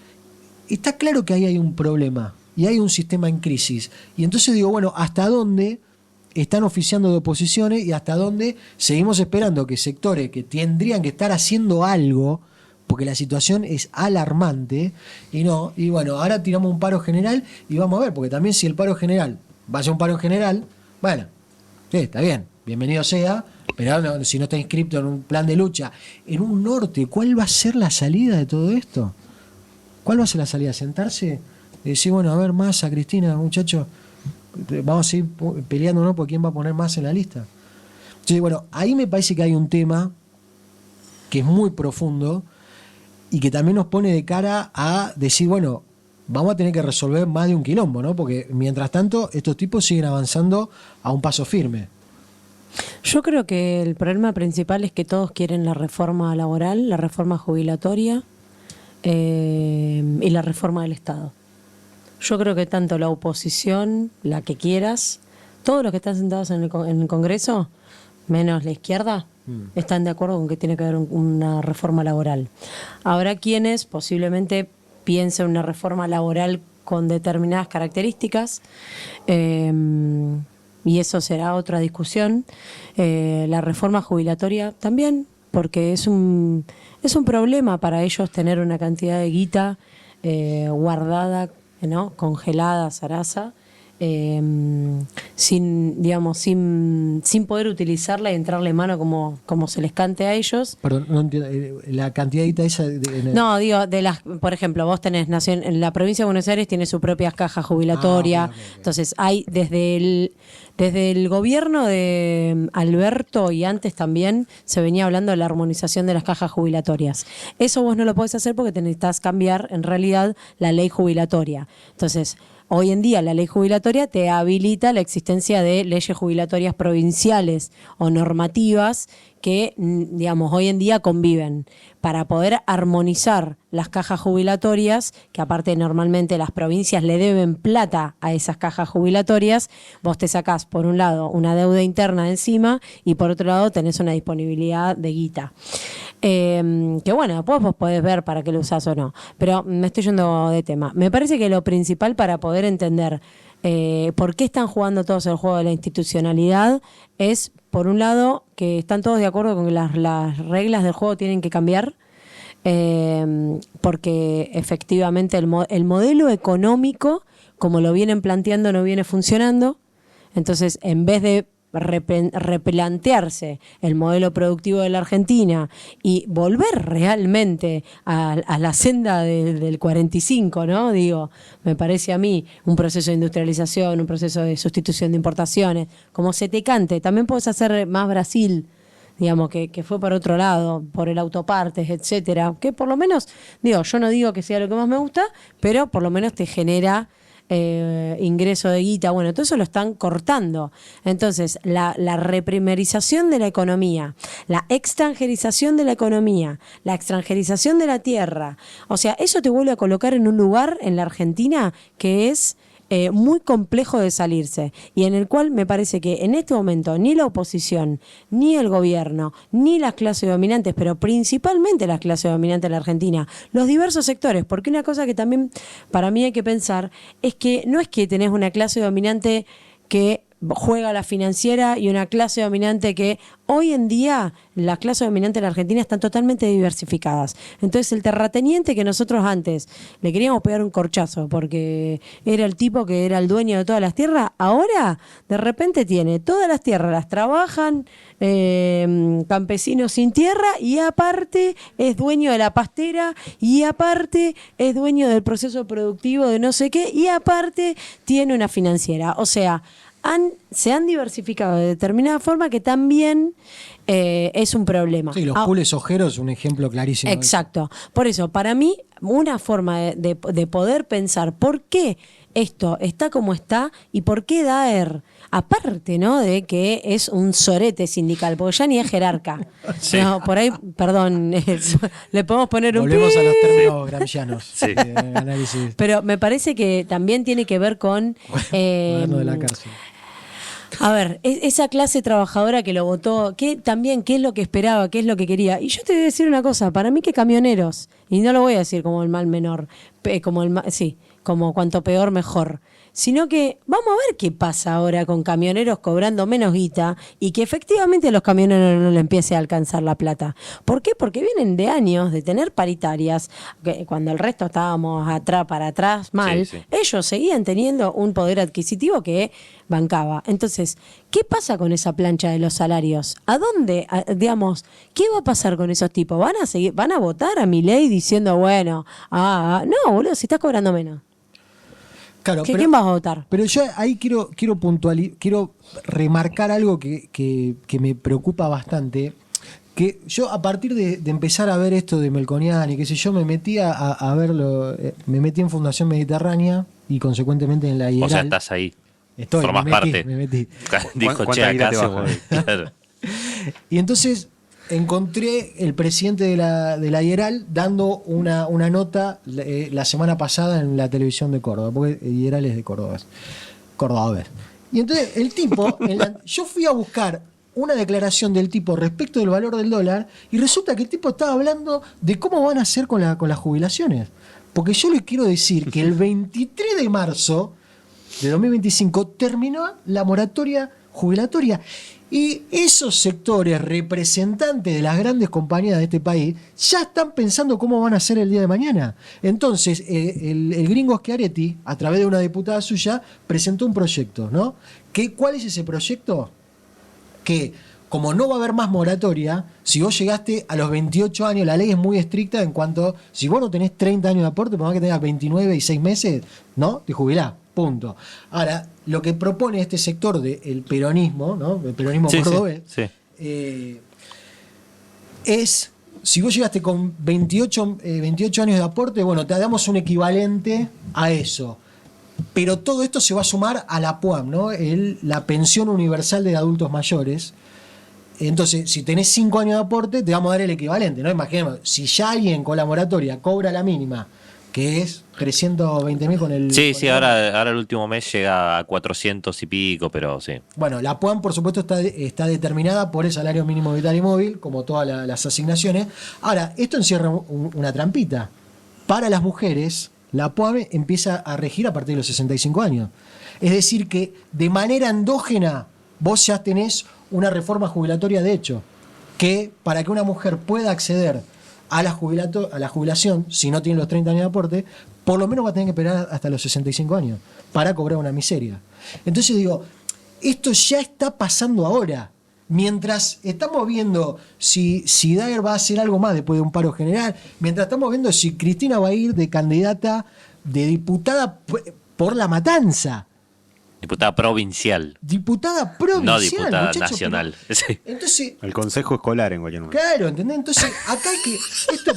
está claro que ahí hay un problema y hay un sistema en crisis. Y entonces digo, bueno, ¿hasta dónde están oficiando de oposiciones y hasta dónde seguimos esperando que sectores que tendrían que estar haciendo algo, porque la situación es alarmante, y no? Y bueno, ahora tiramos un paro general y vamos a ver, porque también si el paro general va a ser un paro general, bueno, sí, está bien, bienvenido sea, pero si no está inscrito en un plan de lucha en un norte, ¿cuál va a ser la salida de todo esto? ¿Cuál va a ser la salida? ¿Sentarse? Decir, bueno, a ver, Massa, Cristina, muchachos, vamos a seguir peleándonos por quién va a poner más en la lista. Entonces, bueno, ahí me parece que hay un tema que es muy profundo y que también nos pone de cara a decir, bueno, vamos a tener que resolver más de un quilombo, ¿no? Porque mientras tanto, estos tipos siguen avanzando a un paso firme. Yo creo que el problema principal es que todos quieren la reforma laboral, la reforma jubilatoria y la reforma del Estado. Yo creo que tanto la oposición, la que quieras, todos los que están sentados en el Congreso, menos la izquierda, están de acuerdo con que tiene que haber una reforma laboral. Habrá quienes posiblemente piensen una reforma laboral con determinadas características, y eso será otra discusión. La reforma jubilatoria también, porque es un problema para ellos tener una cantidad de guita guardada, ¿no? Congelada, zaraza, sin poder utilizarla y entrarle mano como se les cante a ellos. Perdón, no entiendo, la cantidad esa No, digo, por ejemplo, vos tenés en la provincia de Buenos Aires tiene su propia caja jubilatoria. Okay. Entonces hay desde el gobierno de Alberto y antes también se venía hablando de la armonización de las cajas jubilatorias. Eso vos no lo podés hacer porque necesitas cambiar en realidad la ley jubilatoria. Entonces, hoy en día la ley jubilatoria te habilita la existencia de leyes jubilatorias provinciales o normativas que, digamos, hoy en día conviven. Para poder armonizar las cajas jubilatorias, que aparte normalmente las provincias le deben plata a esas cajas jubilatorias, vos te sacás por un lado una deuda interna encima y por otro lado tenés una disponibilidad de guita. Que bueno, después vos podés ver para qué lo usás o no. Pero me estoy yendo de tema. Me parece que lo principal para poder entender por qué están jugando todos el juego de la institucionalidad es, por un lado, que están todos de acuerdo con que las reglas del juego tienen que cambiar, porque efectivamente el modelo económico, como lo vienen planteando, no viene funcionando. Entonces, en vez de replantearse el modelo productivo de la Argentina y volver realmente a la senda del 45, ¿no? Digo, me parece a mí un proceso de industrialización, un proceso de sustitución de importaciones, como se te cante. También podés hacer más Brasil, digamos, que fue por otro lado, por el autopartes, etcétera, que por lo menos, digo, yo no digo que sea lo que más me gusta, pero por lo menos te genera ingreso de guita. Bueno, todo eso lo están cortando. Entonces, la reprimerización de la economía, la extranjerización de la economía, la extranjerización de la tierra, o sea, eso te vuelve a colocar en un lugar en la Argentina que es muy complejo de salirse, y en el cual me parece que en este momento ni la oposición, ni el gobierno, ni las clases dominantes, pero principalmente las clases dominantes de la Argentina, los diversos sectores, porque una cosa que también para mí hay que pensar es que no es que tenés una clase dominante que juega la financiera y una clase dominante que hoy en día las clases dominantes de la Argentina están totalmente diversificadas. Entonces el terrateniente que nosotros antes le queríamos pegar un corchazo porque era el tipo que era el dueño de todas las tierras, ahora de repente tiene todas las tierras, las trabajan campesinos sin tierra, y aparte es dueño de la pastera, y aparte es dueño del proceso productivo de no sé qué, y aparte tiene una financiera. O sea, se han diversificado de determinada forma que también es un problema. Sí, los pools ojeros es un ejemplo clarísimo. Exacto. Por eso, para mí, una forma de poder pensar por qué esto está como está y por qué Daer, aparte, ¿no?, de que es un sorete sindical, porque ya ni es jerarca. Sí. No, por ahí, perdón, le podemos poner un Volvemos a los términos gramscianos. Sí. Análisis. Pero me parece que también tiene que ver con Moderno de la cárcel. a ver, esa clase trabajadora que lo votó, que también qué es lo que esperaba, qué es lo que quería. Y yo te voy a decir una cosa, para mí que camioneros, y no lo voy a decir como el mal menor, como cuanto peor mejor, sino que vamos a ver qué pasa ahora con camioneros cobrando menos guita y que efectivamente a los camioneros no le empiece a alcanzar la plata. ¿Por qué? Porque vienen de años de tener paritarias, que cuando el resto estábamos para atrás mal, Sí. ellos seguían teniendo un poder adquisitivo que bancaba. Entonces, ¿qué pasa con esa plancha de los salarios? ¿A dónde, digamos, qué va a pasar con esos tipos? ¿Van a votar a Milei diciendo, bueno, no, boludo, si estás cobrando menos? Claro, ¿Quién vas a votar? Pero yo ahí quiero remarcar algo que me preocupa bastante. Que yo, a partir de empezar a ver esto de Melconian y qué sé yo, me metí a verlo, me metí en Fundación Mediterránea y consecuentemente en la IERAL. O sea, estás ahí. me Formas metí, parte. Me metí. Dijo, ¿Cuánta che, guita acá te se baja? mueve. Claro. Y entonces encontré el presidente de la IERAL dando una nota la semana pasada en la televisión de Córdoba, porque IERAL es de Córdoba. Córdoba, a ver. Y entonces el tipo, yo fui a buscar una declaración del tipo respecto del valor del dólar y resulta que el tipo estaba hablando de cómo van a hacer con las jubilaciones. Porque yo les quiero decir que el 23 de marzo de 2025 terminó la moratoria jubilatoria. Y esos sectores representantes de las grandes compañías de este país ya están pensando cómo van a ser el día de mañana. Entonces, el gringo Schiaretti, a través de una diputada suya, presentó un proyecto, ¿no? ¿Cuál es ese proyecto? Que como no va a haber más moratoria, si vos llegaste a los 28 años, la ley es muy estricta en cuanto, si vos no tenés 30 años de aporte, por más que tengas 29 y 6 meses, ¿no? Te jubilás. Punto. Ahora, lo que propone este sector del peronismo, ¿no? El peronismo cordobés, es, si vos llegaste con 28 años de aporte, bueno, te damos un equivalente a eso. Pero todo esto se va a sumar a la PUAM, ¿no? La pensión universal de adultos mayores, Entonces, si tenés 5 años de aporte, te vamos a dar el equivalente, ¿no? Imaginemos, si ya alguien con la moratoria cobra la mínima, que es 320.000 con el... Sí, con sí, el- ahora el último mes llega a 400 y pico, pero sí. Bueno, la PUAM, por supuesto, está determinada por el salario mínimo vital y móvil, como todas las asignaciones. Ahora, esto encierra una trampita. Para las mujeres, la PUAM empieza a regir a partir de los 65 años. Es decir, que de manera endógena vos ya tenés una reforma jubilatoria de hecho, que para que una mujer pueda acceder a la jubilación, si no tiene los 30 años de aporte, por lo menos va a tener que esperar hasta los 65 años para cobrar una miseria. Entonces digo, esto ya está pasando ahora. Mientras estamos viendo si Daer va a hacer algo más después de un paro general, mientras estamos viendo si Cristina va a ir de candidata, de diputada por La Matanza. Diputada provincial. Diputada provincial. No diputada muchacho, nacional. Sí. Entonces, El consejo escolar en cualquier momento. claro, ¿entendés? Entonces, acá hay que.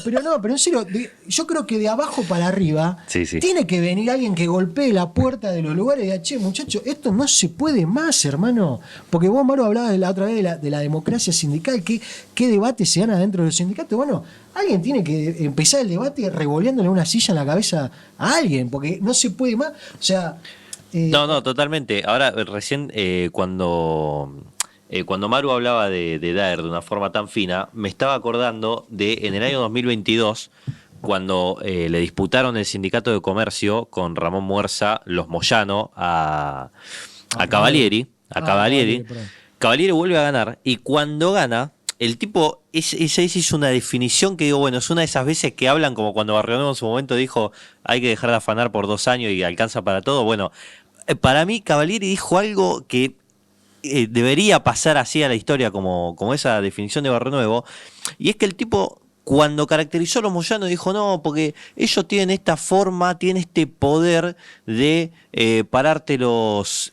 Pero en serio, yo creo que de abajo para arriba Sí, sí. tiene que venir alguien que golpee la puerta de los lugares y diga, che, muchacho, esto no se puede más, hermano. Porque vos, Maru, hablabas la otra vez de la democracia sindical. ¿Qué debate se dan adentro de los sindicatos? Bueno, alguien tiene que empezar el debate revoleándole una silla en la cabeza a alguien, porque no se puede más. O sea. No, totalmente. Ahora, recién cuando Maru hablaba de Daer de una forma tan fina, me estaba acordando de en el año 2022, cuando le disputaron el sindicato de comercio con Ramón Muerza, los Moyano, a Cavalieri. Cavalieri, perdón. Cavalieri vuelve a ganar y cuando gana, el tipo ella hizo una definición que digo, bueno, es una de esas veces que hablan como cuando Barrionero en su momento dijo hay que dejar de afanar por 2 años y alcanza para todo. Bueno, para mí Cavalieri dijo algo que debería pasar así a la historia como esa definición de Barrio Nuevo, y es que el tipo cuando caracterizó a los Moyano dijo no, porque ellos tienen esta forma, tienen este poder de pararte los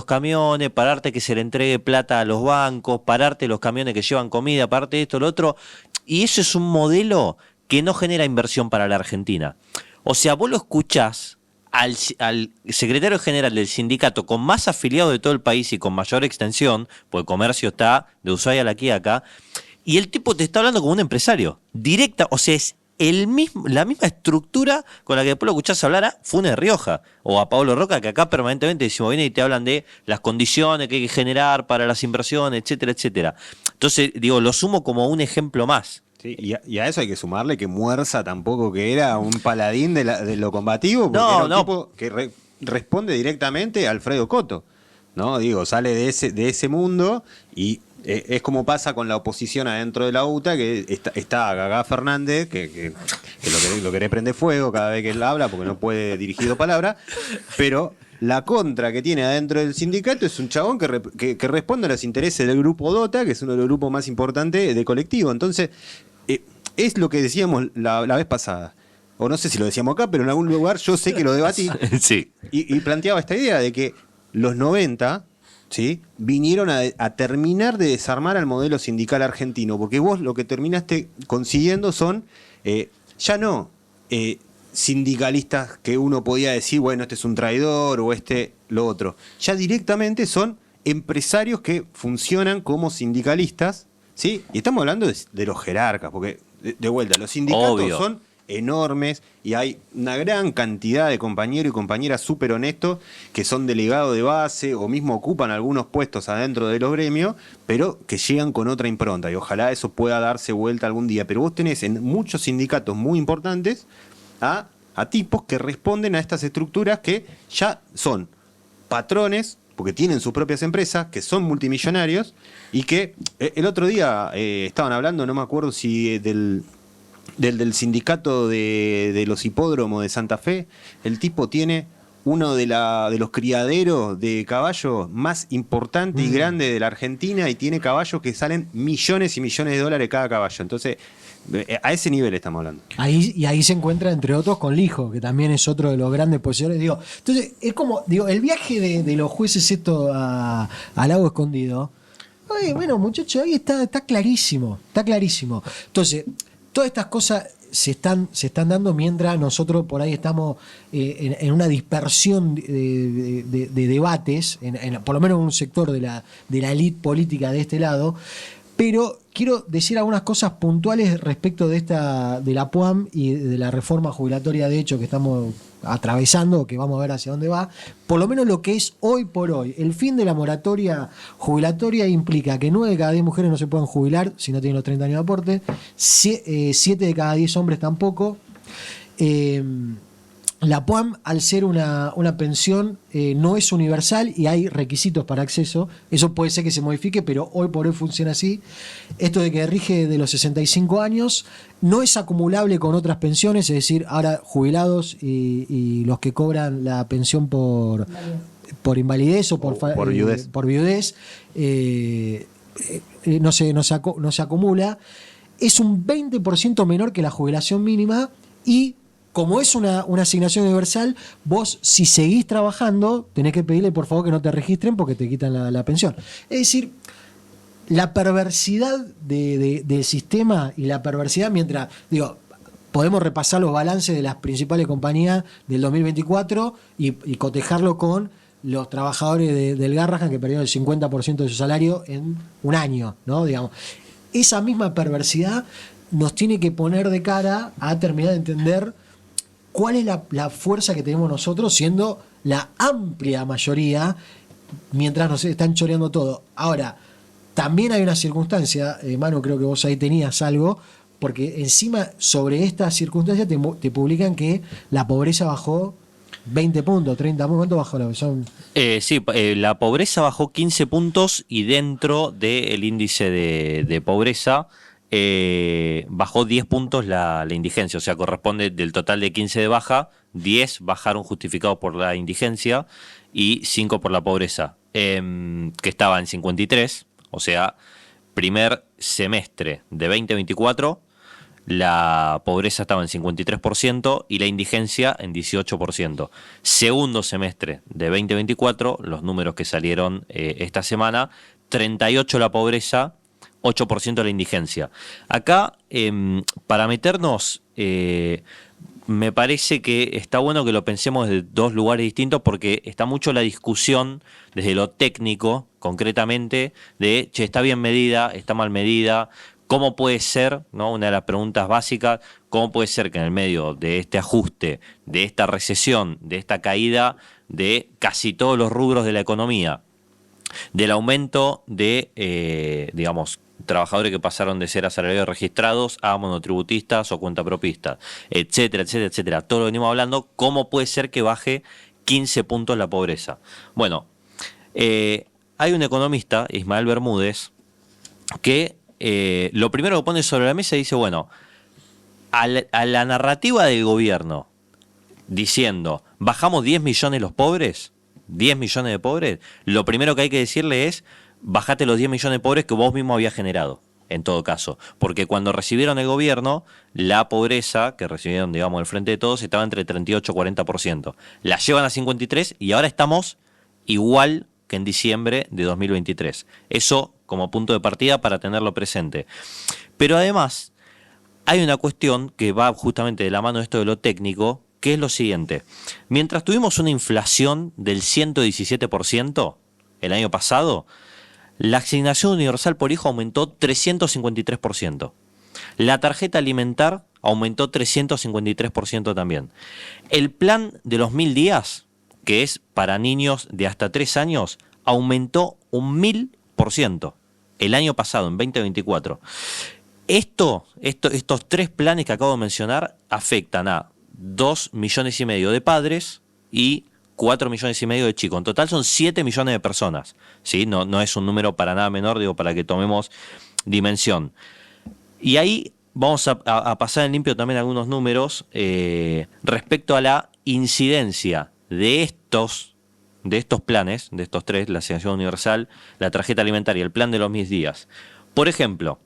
camiones, pararte que se le entregue plata a los bancos, pararte los camiones que llevan comida, pararte esto, lo otro, y eso es un modelo que no genera inversión para la Argentina. O sea, vos lo escuchás al secretario general del sindicato con más afiliados de todo el país y con mayor extensión, porque el comercio está de Ushuaia a La Quiaca, y el tipo te está hablando como un empresario, directa, o sea, es la misma estructura con la que después lo escuchás hablar a Funes Rioja o a Pablo Roca, que acá permanentemente decimos, vienen y te hablan de las condiciones que hay que generar para las inversiones, etcétera, etcétera. Entonces, digo, lo sumo como un ejemplo más. Sí, y a eso hay que sumarle que Muerza tampoco que era un paladín de lo combativo, porque era un tipo que responde directamente a Alfredo Coto, ¿no? Digo, sale de ese mundo y es como pasa con la oposición adentro de la UTA, que está Gagá Fernández, que lo querés prender fuego cada vez que él habla porque no puede dirigir 2 palabras, pero la contra que tiene adentro del sindicato es un chabón que responde a los intereses del grupo DOTA, que es uno de los grupos más importantes de colectivo. Entonces, es lo que decíamos la vez pasada. O no sé si lo decíamos acá, pero en algún lugar yo sé que lo debatí. Sí. Y planteaba esta idea de que los 90, ¿sí?, vinieron a terminar de desarmar al modelo sindical argentino, porque vos lo que terminaste consiguiendo son ya no sindicalistas que uno podía decir, bueno, este es un traidor o este lo otro. Ya directamente son empresarios que funcionan como sindicalistas, ¿sí? Y estamos hablando de los jerarcas, porque de vuelta, los sindicatos Obvio. son enormes y hay una gran cantidad de compañeros y compañeras súper honestos que son delegados de base o mismo ocupan algunos puestos adentro de los gremios, pero que llegan con otra impronta y ojalá eso pueda darse vuelta algún día. Pero vos tenés en muchos sindicatos muy importantes a tipos que responden a estas estructuras que ya son patrones, porque tienen sus propias empresas, que son multimillonarios y que el otro día estaban hablando, no me acuerdo si del sindicato de los hipódromos de Santa Fe. El tipo tiene uno de los criaderos de caballos más importante y grande de la Argentina y tiene caballos que salen millones y millones de dólares cada caballo. Entonces, a ese nivel estamos hablando. Ahí se encuentra, entre otros, con Lijo, que también es otro de los grandes poseedores. Digo, entonces, es como, digo, el viaje de los jueces esto al Lago Escondido. Ay, bueno, muchachos, ahí está clarísimo, está clarísimo. Entonces, todas estas cosas, se están dando mientras nosotros por ahí estamos en una dispersión de debates, por lo menos en un sector de la élite política de este lado. Pero quiero decir algunas cosas puntuales respecto de la PUAM y de la reforma jubilatoria, de hecho, que estamos atravesando, que vamos a ver hacia dónde va. Por lo menos lo que es hoy por hoy. El fin de la moratoria jubilatoria implica que 9 de cada 10 mujeres no se pueden jubilar si no tienen los 30 años de aporte, 7 de cada 10 hombres tampoco. La PUAM, al ser una pensión, no es universal y hay requisitos para acceso. Eso puede ser que se modifique, pero hoy por hoy funciona así. Esto de que rige de los 65 años no es acumulable con otras pensiones, es decir, ahora jubilados y los que cobran la pensión por invalidez o por viudez, no se acumula. Es un 20% menor que la jubilación mínima y como es una asignación universal, vos si seguís trabajando tenés que pedirle por favor que no te registren porque te quitan la pensión. Es decir, la perversidad del sistema y la perversidad mientras, podemos repasar los balances de las principales compañías del 2024 y cotejarlo con los trabajadores del Garrahan que perdieron el 50% de su salario en un año, ¿no? Digamos, esa misma perversidad nos tiene que poner de cara a terminar de entender cuál es la fuerza que tenemos nosotros siendo la amplia mayoría mientras nos están choreando todo. Ahora, también hay una circunstancia, Manu, creo que vos ahí tenías algo, porque encima sobre esta circunstancia te publican que la pobreza bajó 20 puntos, 30 puntos. ¿Cuánto bajó la versión? Sí, la pobreza bajó 15 puntos y dentro del índice de pobreza bajó 10 puntos la indigencia, o sea, corresponde del total de 15 de baja, 10 bajaron justificados por la indigencia y 5 por la pobreza, que estaba en 53, o sea, primer semestre de 2024, la pobreza estaba en 53% y la indigencia en 18%. Segundo semestre de 2024, los números que salieron esta semana, 38 la pobreza, 8% la indigencia. Acá, para meternos, me parece que está bueno que lo pensemos desde dos lugares distintos porque está mucho la discusión desde lo técnico, concretamente, de, está bien medida, está mal medida, ¿cómo puede ser, ¿no? Una de las preguntas básicas, ¿cómo puede ser que en el medio de este ajuste, de esta recesión, de esta caída de casi todos los rubros de la economía, del aumento de, trabajadores que pasaron de ser asalariados registrados a monotributistas o cuentapropistas, etcétera, etcétera, etcétera. Todo lo venimos hablando, ¿cómo puede ser que baje 15 puntos la pobreza? Bueno, hay un economista, Ismael Bermúdez, que lo primero que pone sobre la mesa dice, bueno, a la narrativa del gobierno diciendo, bajamos 10 millones los pobres, 10 millones de pobres, lo primero que hay que decirle es, bajate los 10 millones de pobres que vos mismo habías generado, en todo caso. Porque cuando recibieron el gobierno, la pobreza que recibieron, el Frente de Todos, estaba entre 38 y 40%. La llevan a 53 y ahora estamos igual que en diciembre de 2023. Eso como punto de partida para tenerlo presente. Pero además, hay una cuestión que va justamente de la mano de esto de lo técnico, que es lo siguiente. Mientras tuvimos una inflación del 117% el año pasado, la asignación universal por hijo aumentó 353%. La tarjeta alimentar aumentó 353% también. El plan de los 1000 días, que es para niños de hasta 3 años, aumentó 1000% el año pasado, en 2024. Estos tres planes que acabo de mencionar afectan a 2,5 millones de padres y 4,5 millones de chicos. En total son 7 millones de personas, ¿sí? No es un número para nada menor, para que tomemos dimensión. Y ahí vamos a pasar en limpio también algunos números respecto a la incidencia de estos planes, de estos tres, la asignación universal, la tarjeta alimentaria, el plan de los 1000 días. Por ejemplo,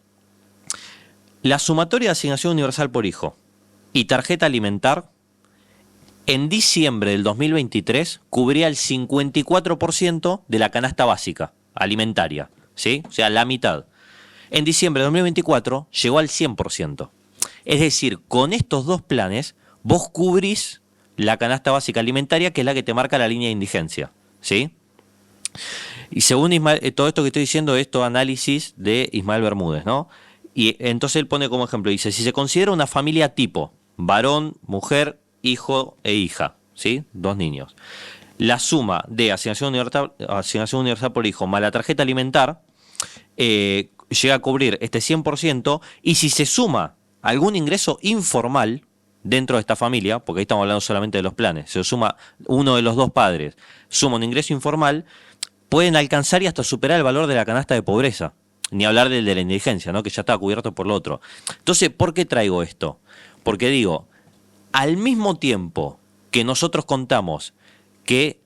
la sumatoria de asignación universal por hijo y tarjeta alimentar en diciembre del 2023 cubría el 54% de la canasta básica alimentaria, ¿sí? O sea, la mitad. En diciembre de 2024 llegó al 100%. Es decir, con estos dos planes, vos cubrís la canasta básica alimentaria, que es la que te marca la línea de indigencia, ¿sí? Y según Ismael, todo esto que estoy diciendo es todo análisis de Ismael Bermúdez, ¿no? Y entonces él pone como ejemplo, dice, si se considera una familia tipo, varón, mujer, hijo e hija, ¿sí? 2 niños. La suma de asignación universal por hijo más la tarjeta alimentar llega a cubrir este 100%, y si se suma algún ingreso informal dentro de esta familia, porque ahí estamos hablando solamente de los planes, se suma uno de los dos padres, suma un ingreso informal, pueden alcanzar y hasta superar el valor de la canasta de pobreza. Ni hablar del de la indigencia, ¿no? Que ya estaba cubierto por lo otro. Entonces, ¿por qué traigo esto? Porque digo, al mismo tiempo que nosotros contamos que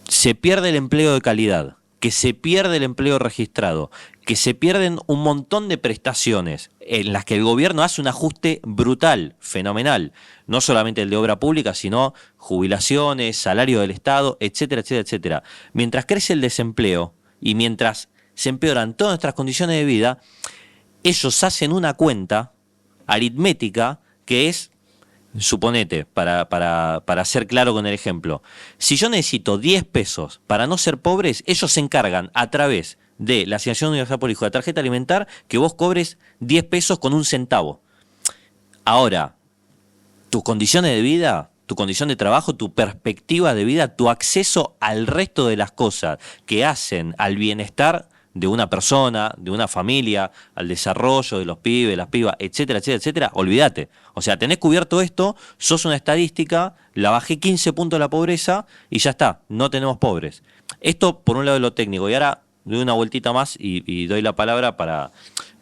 se pierde el empleo de calidad, que se pierde el empleo registrado, que se pierden un montón de prestaciones en las que el gobierno hace un ajuste brutal, fenomenal, no solamente el de obra pública, sino jubilaciones, salario del Estado, etcétera, etcétera, etcétera. Mientras crece el desempleo y mientras se empeoran todas nuestras condiciones de vida, ellos hacen una cuenta aritmética que es, suponete, para ser claro con el ejemplo, si yo necesito 10 pesos para no ser pobres, ellos se encargan a través de la asignación universal por hijo, de tarjeta alimentar, que vos cobres 10 pesos con un centavo. Ahora, tus condiciones de vida, tu condición de trabajo, tu perspectiva de vida, tu acceso al resto de las cosas que hacen al bienestar de una persona, de una familia, al desarrollo de los pibes, las pibas, etcétera, etcétera, etcétera, olvídate. O sea, tenés cubierto esto, sos una estadística, la bajé 15 puntos la pobreza y ya está, no tenemos pobres. Esto por un lado de lo técnico, y ahora doy una vueltita más y doy la palabra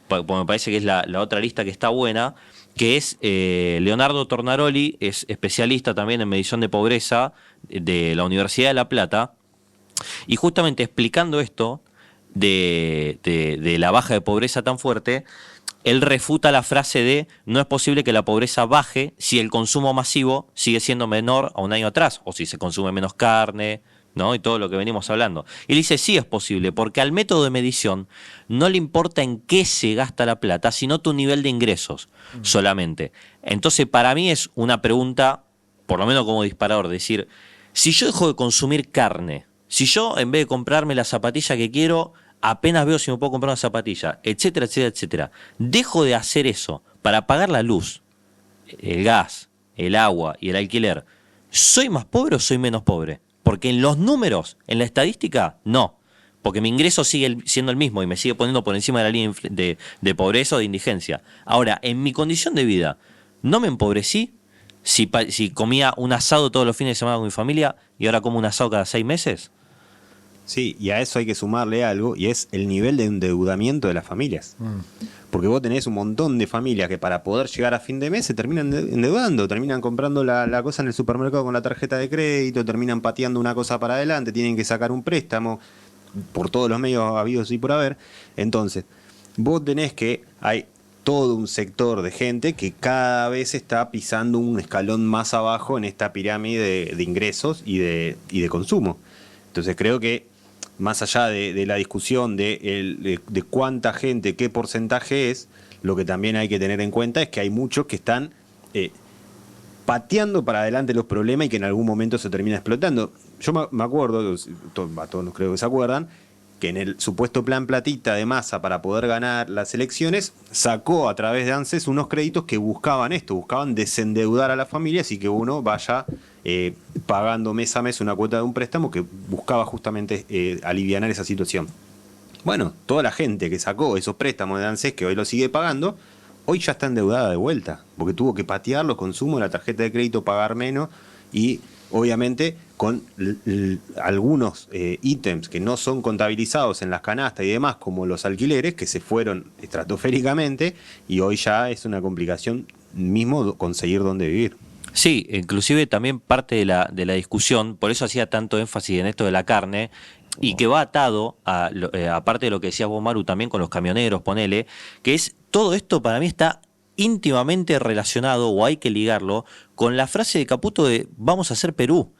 porque me parece que es la otra lista que está buena, que es Leonardo Tornaroli, es especialista también en medición de pobreza de la Universidad de La Plata, y justamente explicando esto de la baja de pobreza tan fuerte, él refuta la frase de no es posible que la pobreza baje si el consumo masivo sigue siendo menor a un año atrás, o si se consume menos carne, ¿no? Y todo lo que venimos hablando. Y él dice, sí es posible, porque al método de medición no le importa en qué se gasta la plata, sino tu nivel de ingresos solamente. Entonces, para mí es una pregunta, por lo menos como disparador, decir, si yo dejo de consumir carne, si yo en vez de comprarme la zapatilla que quiero, apenas veo si me puedo comprar una zapatilla, etcétera, etcétera, etcétera, dejo de hacer eso para pagar la luz, el gas, el agua y el alquiler, ¿soy más pobre o soy menos pobre? Porque en los números, en la estadística, no. Porque mi ingreso sigue siendo el mismo y me sigue poniendo por encima de la línea de pobreza o de indigencia. Ahora, en mi condición de vida, ¿no me empobrecí? Si comía un asado todos los fines de semana con mi familia y ahora como un asado cada 6 meses. Sí, y a eso hay que sumarle algo, y es el nivel de endeudamiento de las familias. Porque vos tenés un montón de familias que para poder llegar a fin de mes se terminan endeudando, terminan comprando la cosa en el supermercado con la tarjeta de crédito, terminan pateando una cosa para adelante, tienen que sacar un préstamo por todos los medios habidos y por haber. Entonces, vos tenés que hay todo un sector de gente que cada vez está pisando un escalón más abajo en esta pirámide de ingresos y de consumo. Entonces creo que más allá de la discusión de cuánta gente, qué porcentaje es, lo que también hay que tener en cuenta es que hay muchos que están pateando para adelante los problemas y que en algún momento se termina explotando. Yo me acuerdo, todos creo que se acuerdan, que en el supuesto plan platita de Massa para poder ganar las elecciones, sacó a través de ANSES unos créditos que buscaban esto, buscaban desendeudar a las familias y que uno vaya pagando mes a mes una cuota de un préstamo que buscaba justamente alivianar esa situación. Bueno, toda la gente que sacó esos préstamos de ANSES, que hoy lo sigue pagando, hoy ya está endeudada de vuelta, porque tuvo que patear los consumos de la tarjeta de crédito, pagar menos y obviamente con algunos ítems que no son contabilizados en las canastas y demás, como los alquileres, que se fueron estratosféricamente y hoy ya es una complicación mismo conseguir dónde vivir. Sí, inclusive también parte de la discusión, por eso hacía tanto énfasis en esto de la carne, y que va atado, aparte de lo que decías vos, Maru, también con los camioneros, ponele, que es todo esto para mí está íntimamente relacionado, o hay que ligarlo, con la frase de Caputo de vamos a hacer Perú.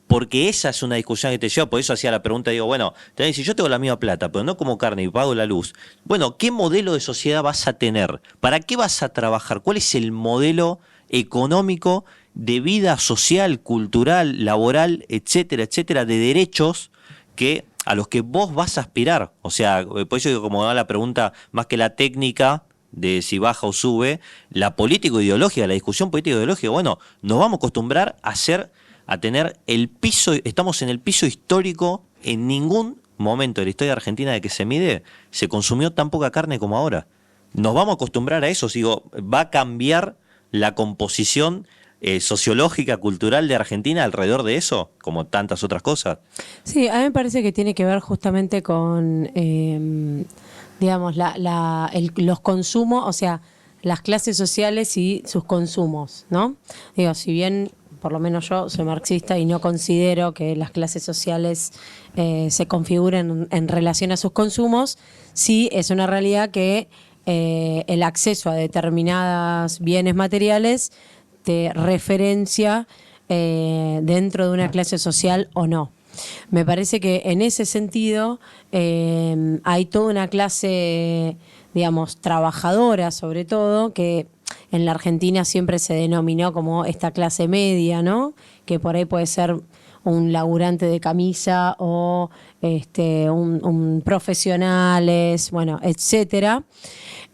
Porque esa es una discusión que te lleva, por eso hacía la pregunta, digo, bueno, si yo tengo la misma plata, pero no como carne y pago la luz, bueno, ¿qué modelo de sociedad vas a tener? ¿Para qué vas a trabajar? ¿Cuál es el modelo económico de vida social, cultural, laboral, etcétera, etcétera, de derechos a los que vos vas a aspirar? O sea, por eso digo, como da la pregunta, más que la técnica de si baja o sube, la político-ideológica, la discusión político-ideológica, bueno, nos vamos a acostumbrar a tener el piso, estamos en el piso histórico. En ningún momento de la historia argentina de que se mide, se consumió tan poca carne como ahora. Nos vamos a acostumbrar a eso, digo, va a cambiar la composición sociológica, cultural de Argentina alrededor de eso, como tantas otras cosas. Sí, a mí me parece que tiene que ver justamente con, digamos, los consumos, o sea, las clases sociales y sus consumos, ¿no? Digo, si bien, por lo menos yo soy marxista y no considero que las clases sociales se configuren en relación a sus consumos, sí es una realidad que el acceso a determinados bienes materiales te referencia dentro de una clase social o no. Me parece que en ese sentido hay toda una clase, digamos, trabajadora sobre todo, que en la Argentina siempre se denominó como esta clase media, ¿no? Que por ahí puede ser un laburante de camisa o un profesionales, bueno, etcétera.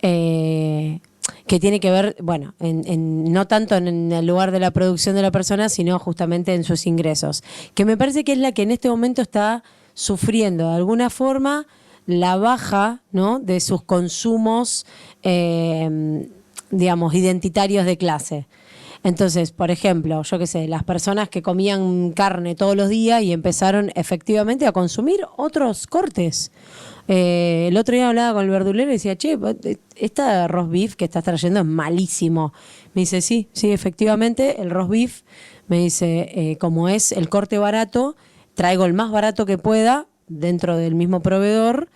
Que tiene que ver, bueno, no tanto en el lugar de la producción de la persona, sino justamente en sus ingresos. Que me parece que es la que en este momento está sufriendo de alguna forma la baja, ¿no?, de sus consumos, digamos, identitarios de clase. Entonces, por ejemplo, yo qué sé, las personas que comían carne todos los días y empezaron efectivamente a consumir otros cortes. El otro día hablaba con el verdulero y decía, che, esta roast beef que estás trayendo es malísimo. Me dice, sí, efectivamente, el roast beef, me dice, como es el corte barato, traigo el más barato que pueda dentro del mismo proveedor,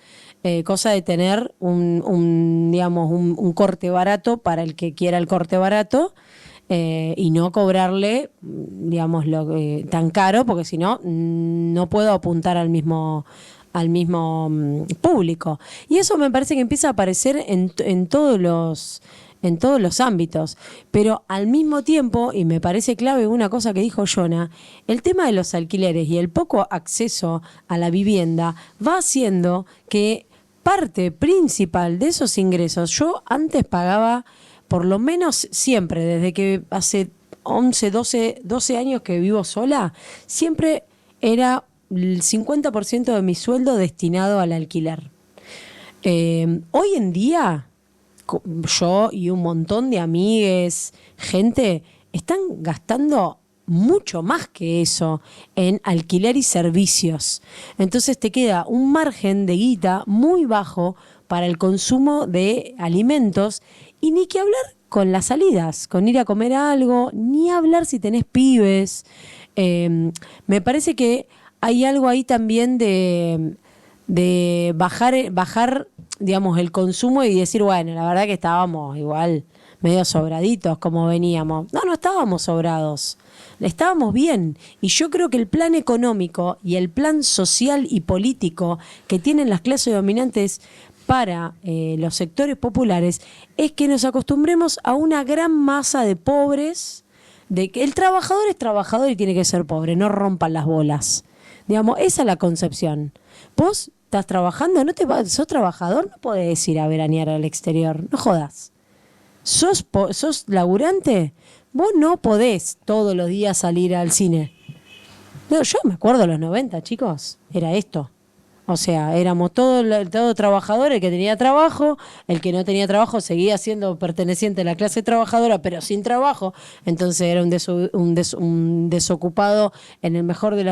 cosa de tener un corte barato para el que quiera el corte barato, y no cobrarle, digamos, tan caro, porque si no, no puedo apuntar al mismo público. Y eso me parece que empieza a aparecer en todos los ámbitos. Pero al mismo tiempo, y me parece clave una cosa que dijo Jonah, el tema de los alquileres y el poco acceso a la vivienda va haciendo que parte principal de esos ingresos, yo antes pagaba, por lo menos siempre, desde que hace 11, 12 años que vivo sola, siempre era el 50% de mi sueldo destinado al alquiler. Hoy en día, yo y un montón de amigues, gente, están gastando mucho más que eso en alquiler y servicios. Entonces te queda un margen de guita muy bajo para el consumo de alimentos, y ni que hablar con las salidas, con ir a comer algo, ni hablar si tenés pibes. Me parece que hay algo ahí también de bajar, digamos, el consumo y decir, bueno, la verdad que estábamos igual medio sobraditos como veníamos. No estábamos sobrados, estábamos bien. Y yo creo que el plan económico y el plan social y político que tienen las clases dominantes para los sectores populares es que nos acostumbremos a una gran masa de pobres, de que el trabajador es trabajador y tiene que ser pobre, no rompan las bolas. Digamos, esa es la concepción. Vos estás trabajando, sos trabajador, no podés ir a veranear al exterior, no jodas. ¿Sos laburante? Vos no podés todos los días salir al cine. No, yo me acuerdo de los 90, chicos, era esto. O sea, éramos todo trabajador, el que tenía trabajo, el que no tenía trabajo seguía siendo perteneciente a la clase trabajadora, pero sin trabajo, entonces era un desocupado en el mejor de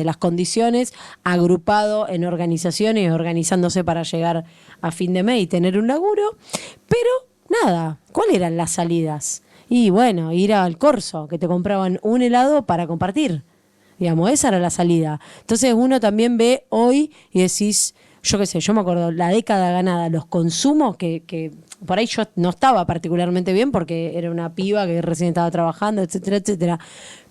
las condiciones, agrupado en organizaciones, organizándose para llegar a fin de mes y tener un laburo, pero nada, ¿cuáles eran las salidas? Y bueno, ir al Corso, que te compraban un helado para compartir. Digamos, esa era la salida. Entonces uno también ve hoy y decís, yo qué sé, yo me acuerdo, la década ganada, los consumos que por ahí yo no estaba particularmente bien porque era una piba que recién estaba trabajando, etcétera, etcétera.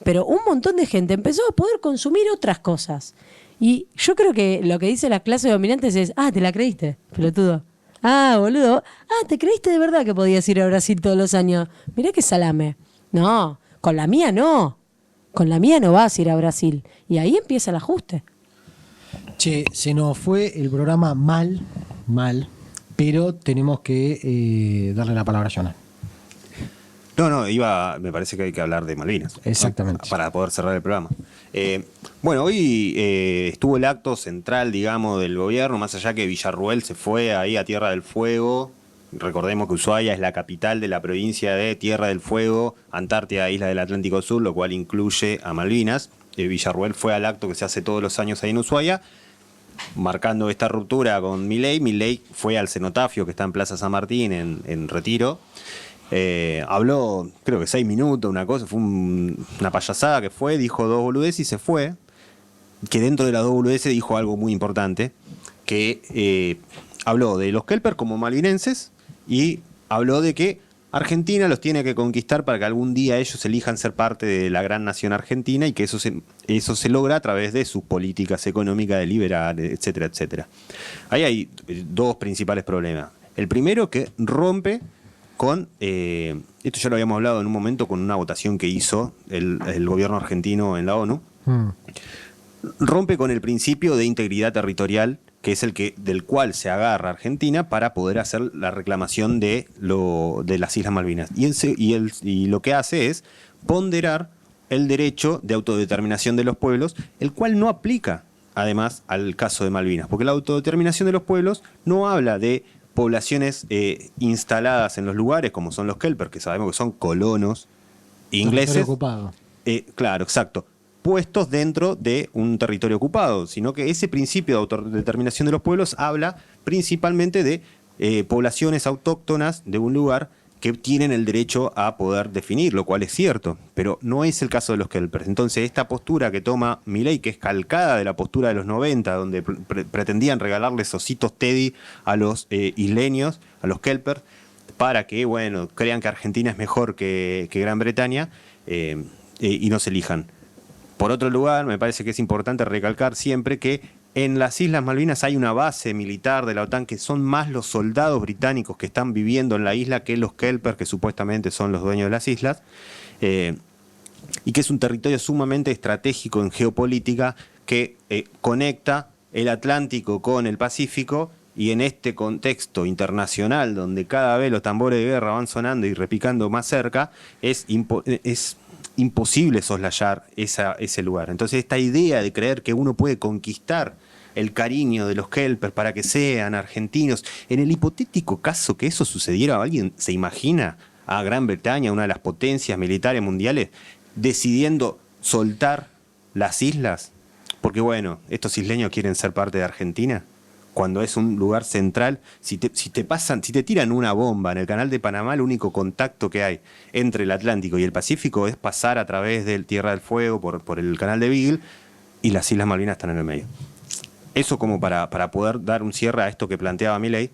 Pero un montón de gente empezó a poder consumir otras cosas. Y yo creo que lo que dice las clases dominantes es, te la creíste, pelotudo. Boludo. ¿Te creíste de verdad que podías ir a Brasil todos los años? Mirá qué salame. No, con la mía no. Con la mía no vas a ir a Brasil. Y ahí empieza el ajuste. Che, se nos fue el programa mal, pero tenemos que darle la palabra a Jonah. No, me parece que hay que hablar de Malvinas. Exactamente. ¿No? Para poder cerrar el programa. Bueno, hoy estuvo el acto central, digamos, del gobierno, más allá que Villarruel se fue ahí a Tierra del Fuego. Recordemos que Ushuaia es la capital de la provincia de Tierra del Fuego, Antártida, Isla del Atlántico Sur, lo cual incluye a Malvinas. Villarruel fue al acto que se hace todos los años ahí en Ushuaia, marcando esta ruptura con Milei. Milei fue al cenotafio que está en Plaza San Martín, en Retiro. Habló, creo que 6 minutos, una cosa, fue una payasada que fue, dijo 2 boludeces y se fue. Que dentro de las 2 boludeces dijo algo muy importante, que habló de los kelper como malvinenses y habló de que Argentina los tiene que conquistar para que algún día ellos elijan ser parte de la gran nación argentina y que eso se logra a través de sus políticas económicas de liberar, etcétera, etcétera. Ahí hay 2 principales problemas. El primero, que rompe con, esto ya lo habíamos hablado en un momento con una votación que hizo el gobierno argentino en la ONU, rompe con el principio de integridad territorial, que es del cual se agarra Argentina para poder hacer la reclamación de las Islas Malvinas. Y lo que hace es ponderar el derecho de autodeterminación de los pueblos, el cual no aplica, además, al caso de Malvinas, porque la autodeterminación de los pueblos no habla de poblaciones instaladas en los lugares, como son los kelper, que sabemos que son colonos ingleses. Claro, exacto. Puestos dentro de un territorio ocupado, sino que ese principio de autodeterminación de los pueblos habla principalmente de poblaciones autóctonas de un lugar que tienen el derecho a poder definir, lo cual es cierto, pero no es el caso de los kelpers. Entonces, esta postura que toma Milei, que es calcada de la postura de los 90, donde pretendían regalarles ositos Teddy a los isleños, a los kelpers, para que, bueno, crean que Argentina es mejor que Gran Bretaña y no se elijan. Por otro lugar, me parece que es importante recalcar siempre que en las Islas Malvinas hay una base militar de la OTAN que son más los soldados británicos que están viviendo en la isla que los kelpers, que supuestamente son los dueños de las islas, y que es un territorio sumamente estratégico en geopolítica que conecta el Atlántico con el Pacífico, y en este contexto internacional donde cada vez los tambores de guerra van sonando y repicando más cerca, es imposible soslayar ese lugar. Entonces, esta idea de creer que uno puede conquistar el cariño de los kelpers para que sean argentinos, en el hipotético caso que eso sucediera, ¿alguien se imagina a Gran Bretaña, una de las potencias militares mundiales, decidiendo soltar las islas? Porque bueno, estos isleños quieren ser parte de Argentina, cuando es un lugar central. Si te tiran una bomba en el canal de Panamá, el único contacto que hay entre el Atlántico y el Pacífico es pasar a través del Tierra del Fuego por el canal de Beagle, y las Islas Malvinas están en el medio. Eso como para poder dar un cierre a esto que planteaba Milei.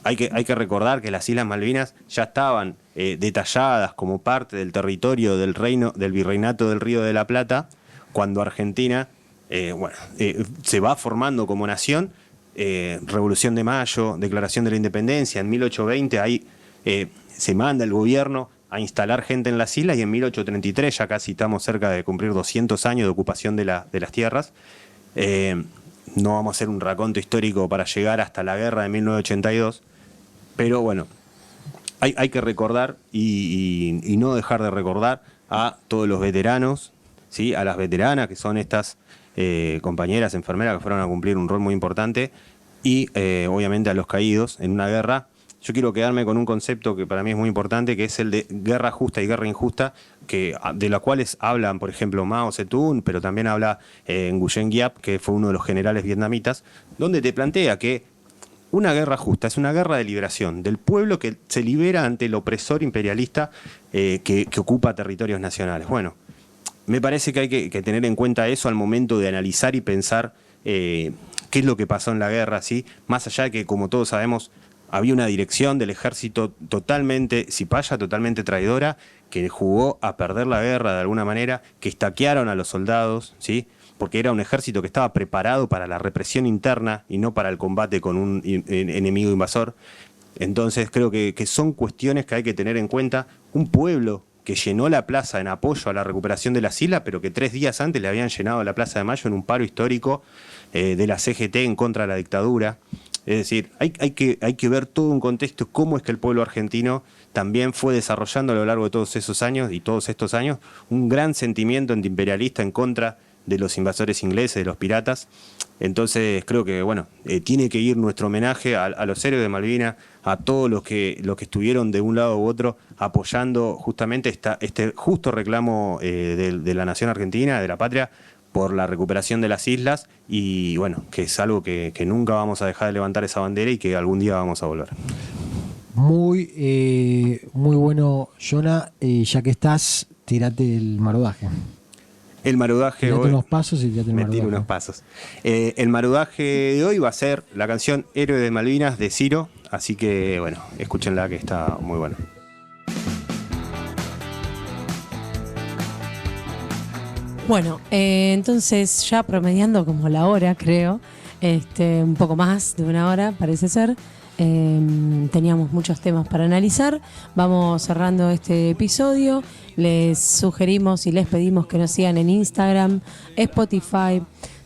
Hay que recordar que las Islas Malvinas ya estaban detalladas como parte del territorio del virreinato del Río de la Plata, cuando Argentina se va formando como nación. Revolución de Mayo, Declaración de la Independencia, en 1820 ahí se manda el gobierno a instalar gente en las islas, y en 1833, ya casi estamos cerca de cumplir 200 años de ocupación de las tierras. No vamos a hacer un raconto histórico para llegar hasta la guerra de 1982, pero bueno, hay que recordar y no dejar de recordar a todos los veteranos, ¿sí? A las veteranas, que son estas compañeras enfermeras que fueron a cumplir un rol muy importante, y obviamente a los caídos en una guerra. Yo quiero quedarme con un concepto que para mí es muy importante, que es el de guerra justa y guerra injusta, de las cuales hablan, por ejemplo, Mao Zedong, pero también habla Nguyen Giap, que fue uno de los generales vietnamitas, donde te plantea que una guerra justa es una guerra de liberación del pueblo que se libera ante el opresor imperialista que ocupa territorios nacionales. Bueno, me parece que hay que tener en cuenta eso al momento de analizar y pensar qué es lo que pasó en la guerra, ¿sí? Más allá de que, como todos sabemos, había una dirección del ejército totalmente cipaya, totalmente traidora, que jugó a perder la guerra de alguna manera, que estaquearon a los soldados, ¿sí? Porque era un ejército que estaba preparado para la represión interna y no para el combate con un enemigo invasor. Entonces creo que son cuestiones que hay que tener en cuenta. Un pueblo que llenó la plaza en apoyo a la recuperación de las islas, pero que 3 días antes le habían llenado la Plaza de Mayo en un paro histórico de la CGT en contra de la dictadura. Es decir, hay que ver todo un contexto, cómo es que el pueblo argentino también fue desarrollando a lo largo de todos esos años y todos estos años un gran sentimiento antiimperialista en contra de los invasores ingleses, de los piratas. Entonces creo que tiene que ir nuestro homenaje a los héroes de Malvinas, a todos los que estuvieron de un lado u otro apoyando justamente este justo reclamo de la nación argentina, de la patria, por la recuperación de las islas, y que es algo que nunca vamos a dejar de levantar esa bandera y que algún día vamos a volver. Muy bueno, Jonah, ya que estás, tirate el marudaje. El marudaje tirate hoy. Unos pasos y tirate el marudaje. Me tiro unos pasos. El marudaje de hoy va a ser la canción Héroe de Malvinas de Ciro, así que escúchenla, que está muy buena. Bueno, entonces ya promediando como la hora, creo, un poco más de una hora parece ser, teníamos muchos temas para analizar. Vamos cerrando este episodio. Les sugerimos y les pedimos que nos sigan en Instagram, Spotify,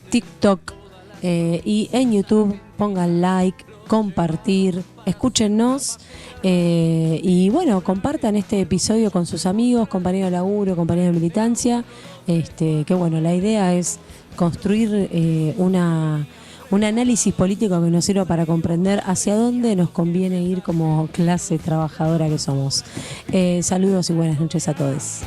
TikTok y en YouTube. Pongan like, compartir, escúchennos y compartan este episodio con sus amigos, compañeros de laburo, compañeros de militancia. La idea es construir un análisis político que nos sirva para comprender hacia dónde nos conviene ir como clase trabajadora que somos. Saludos y buenas noches a todos.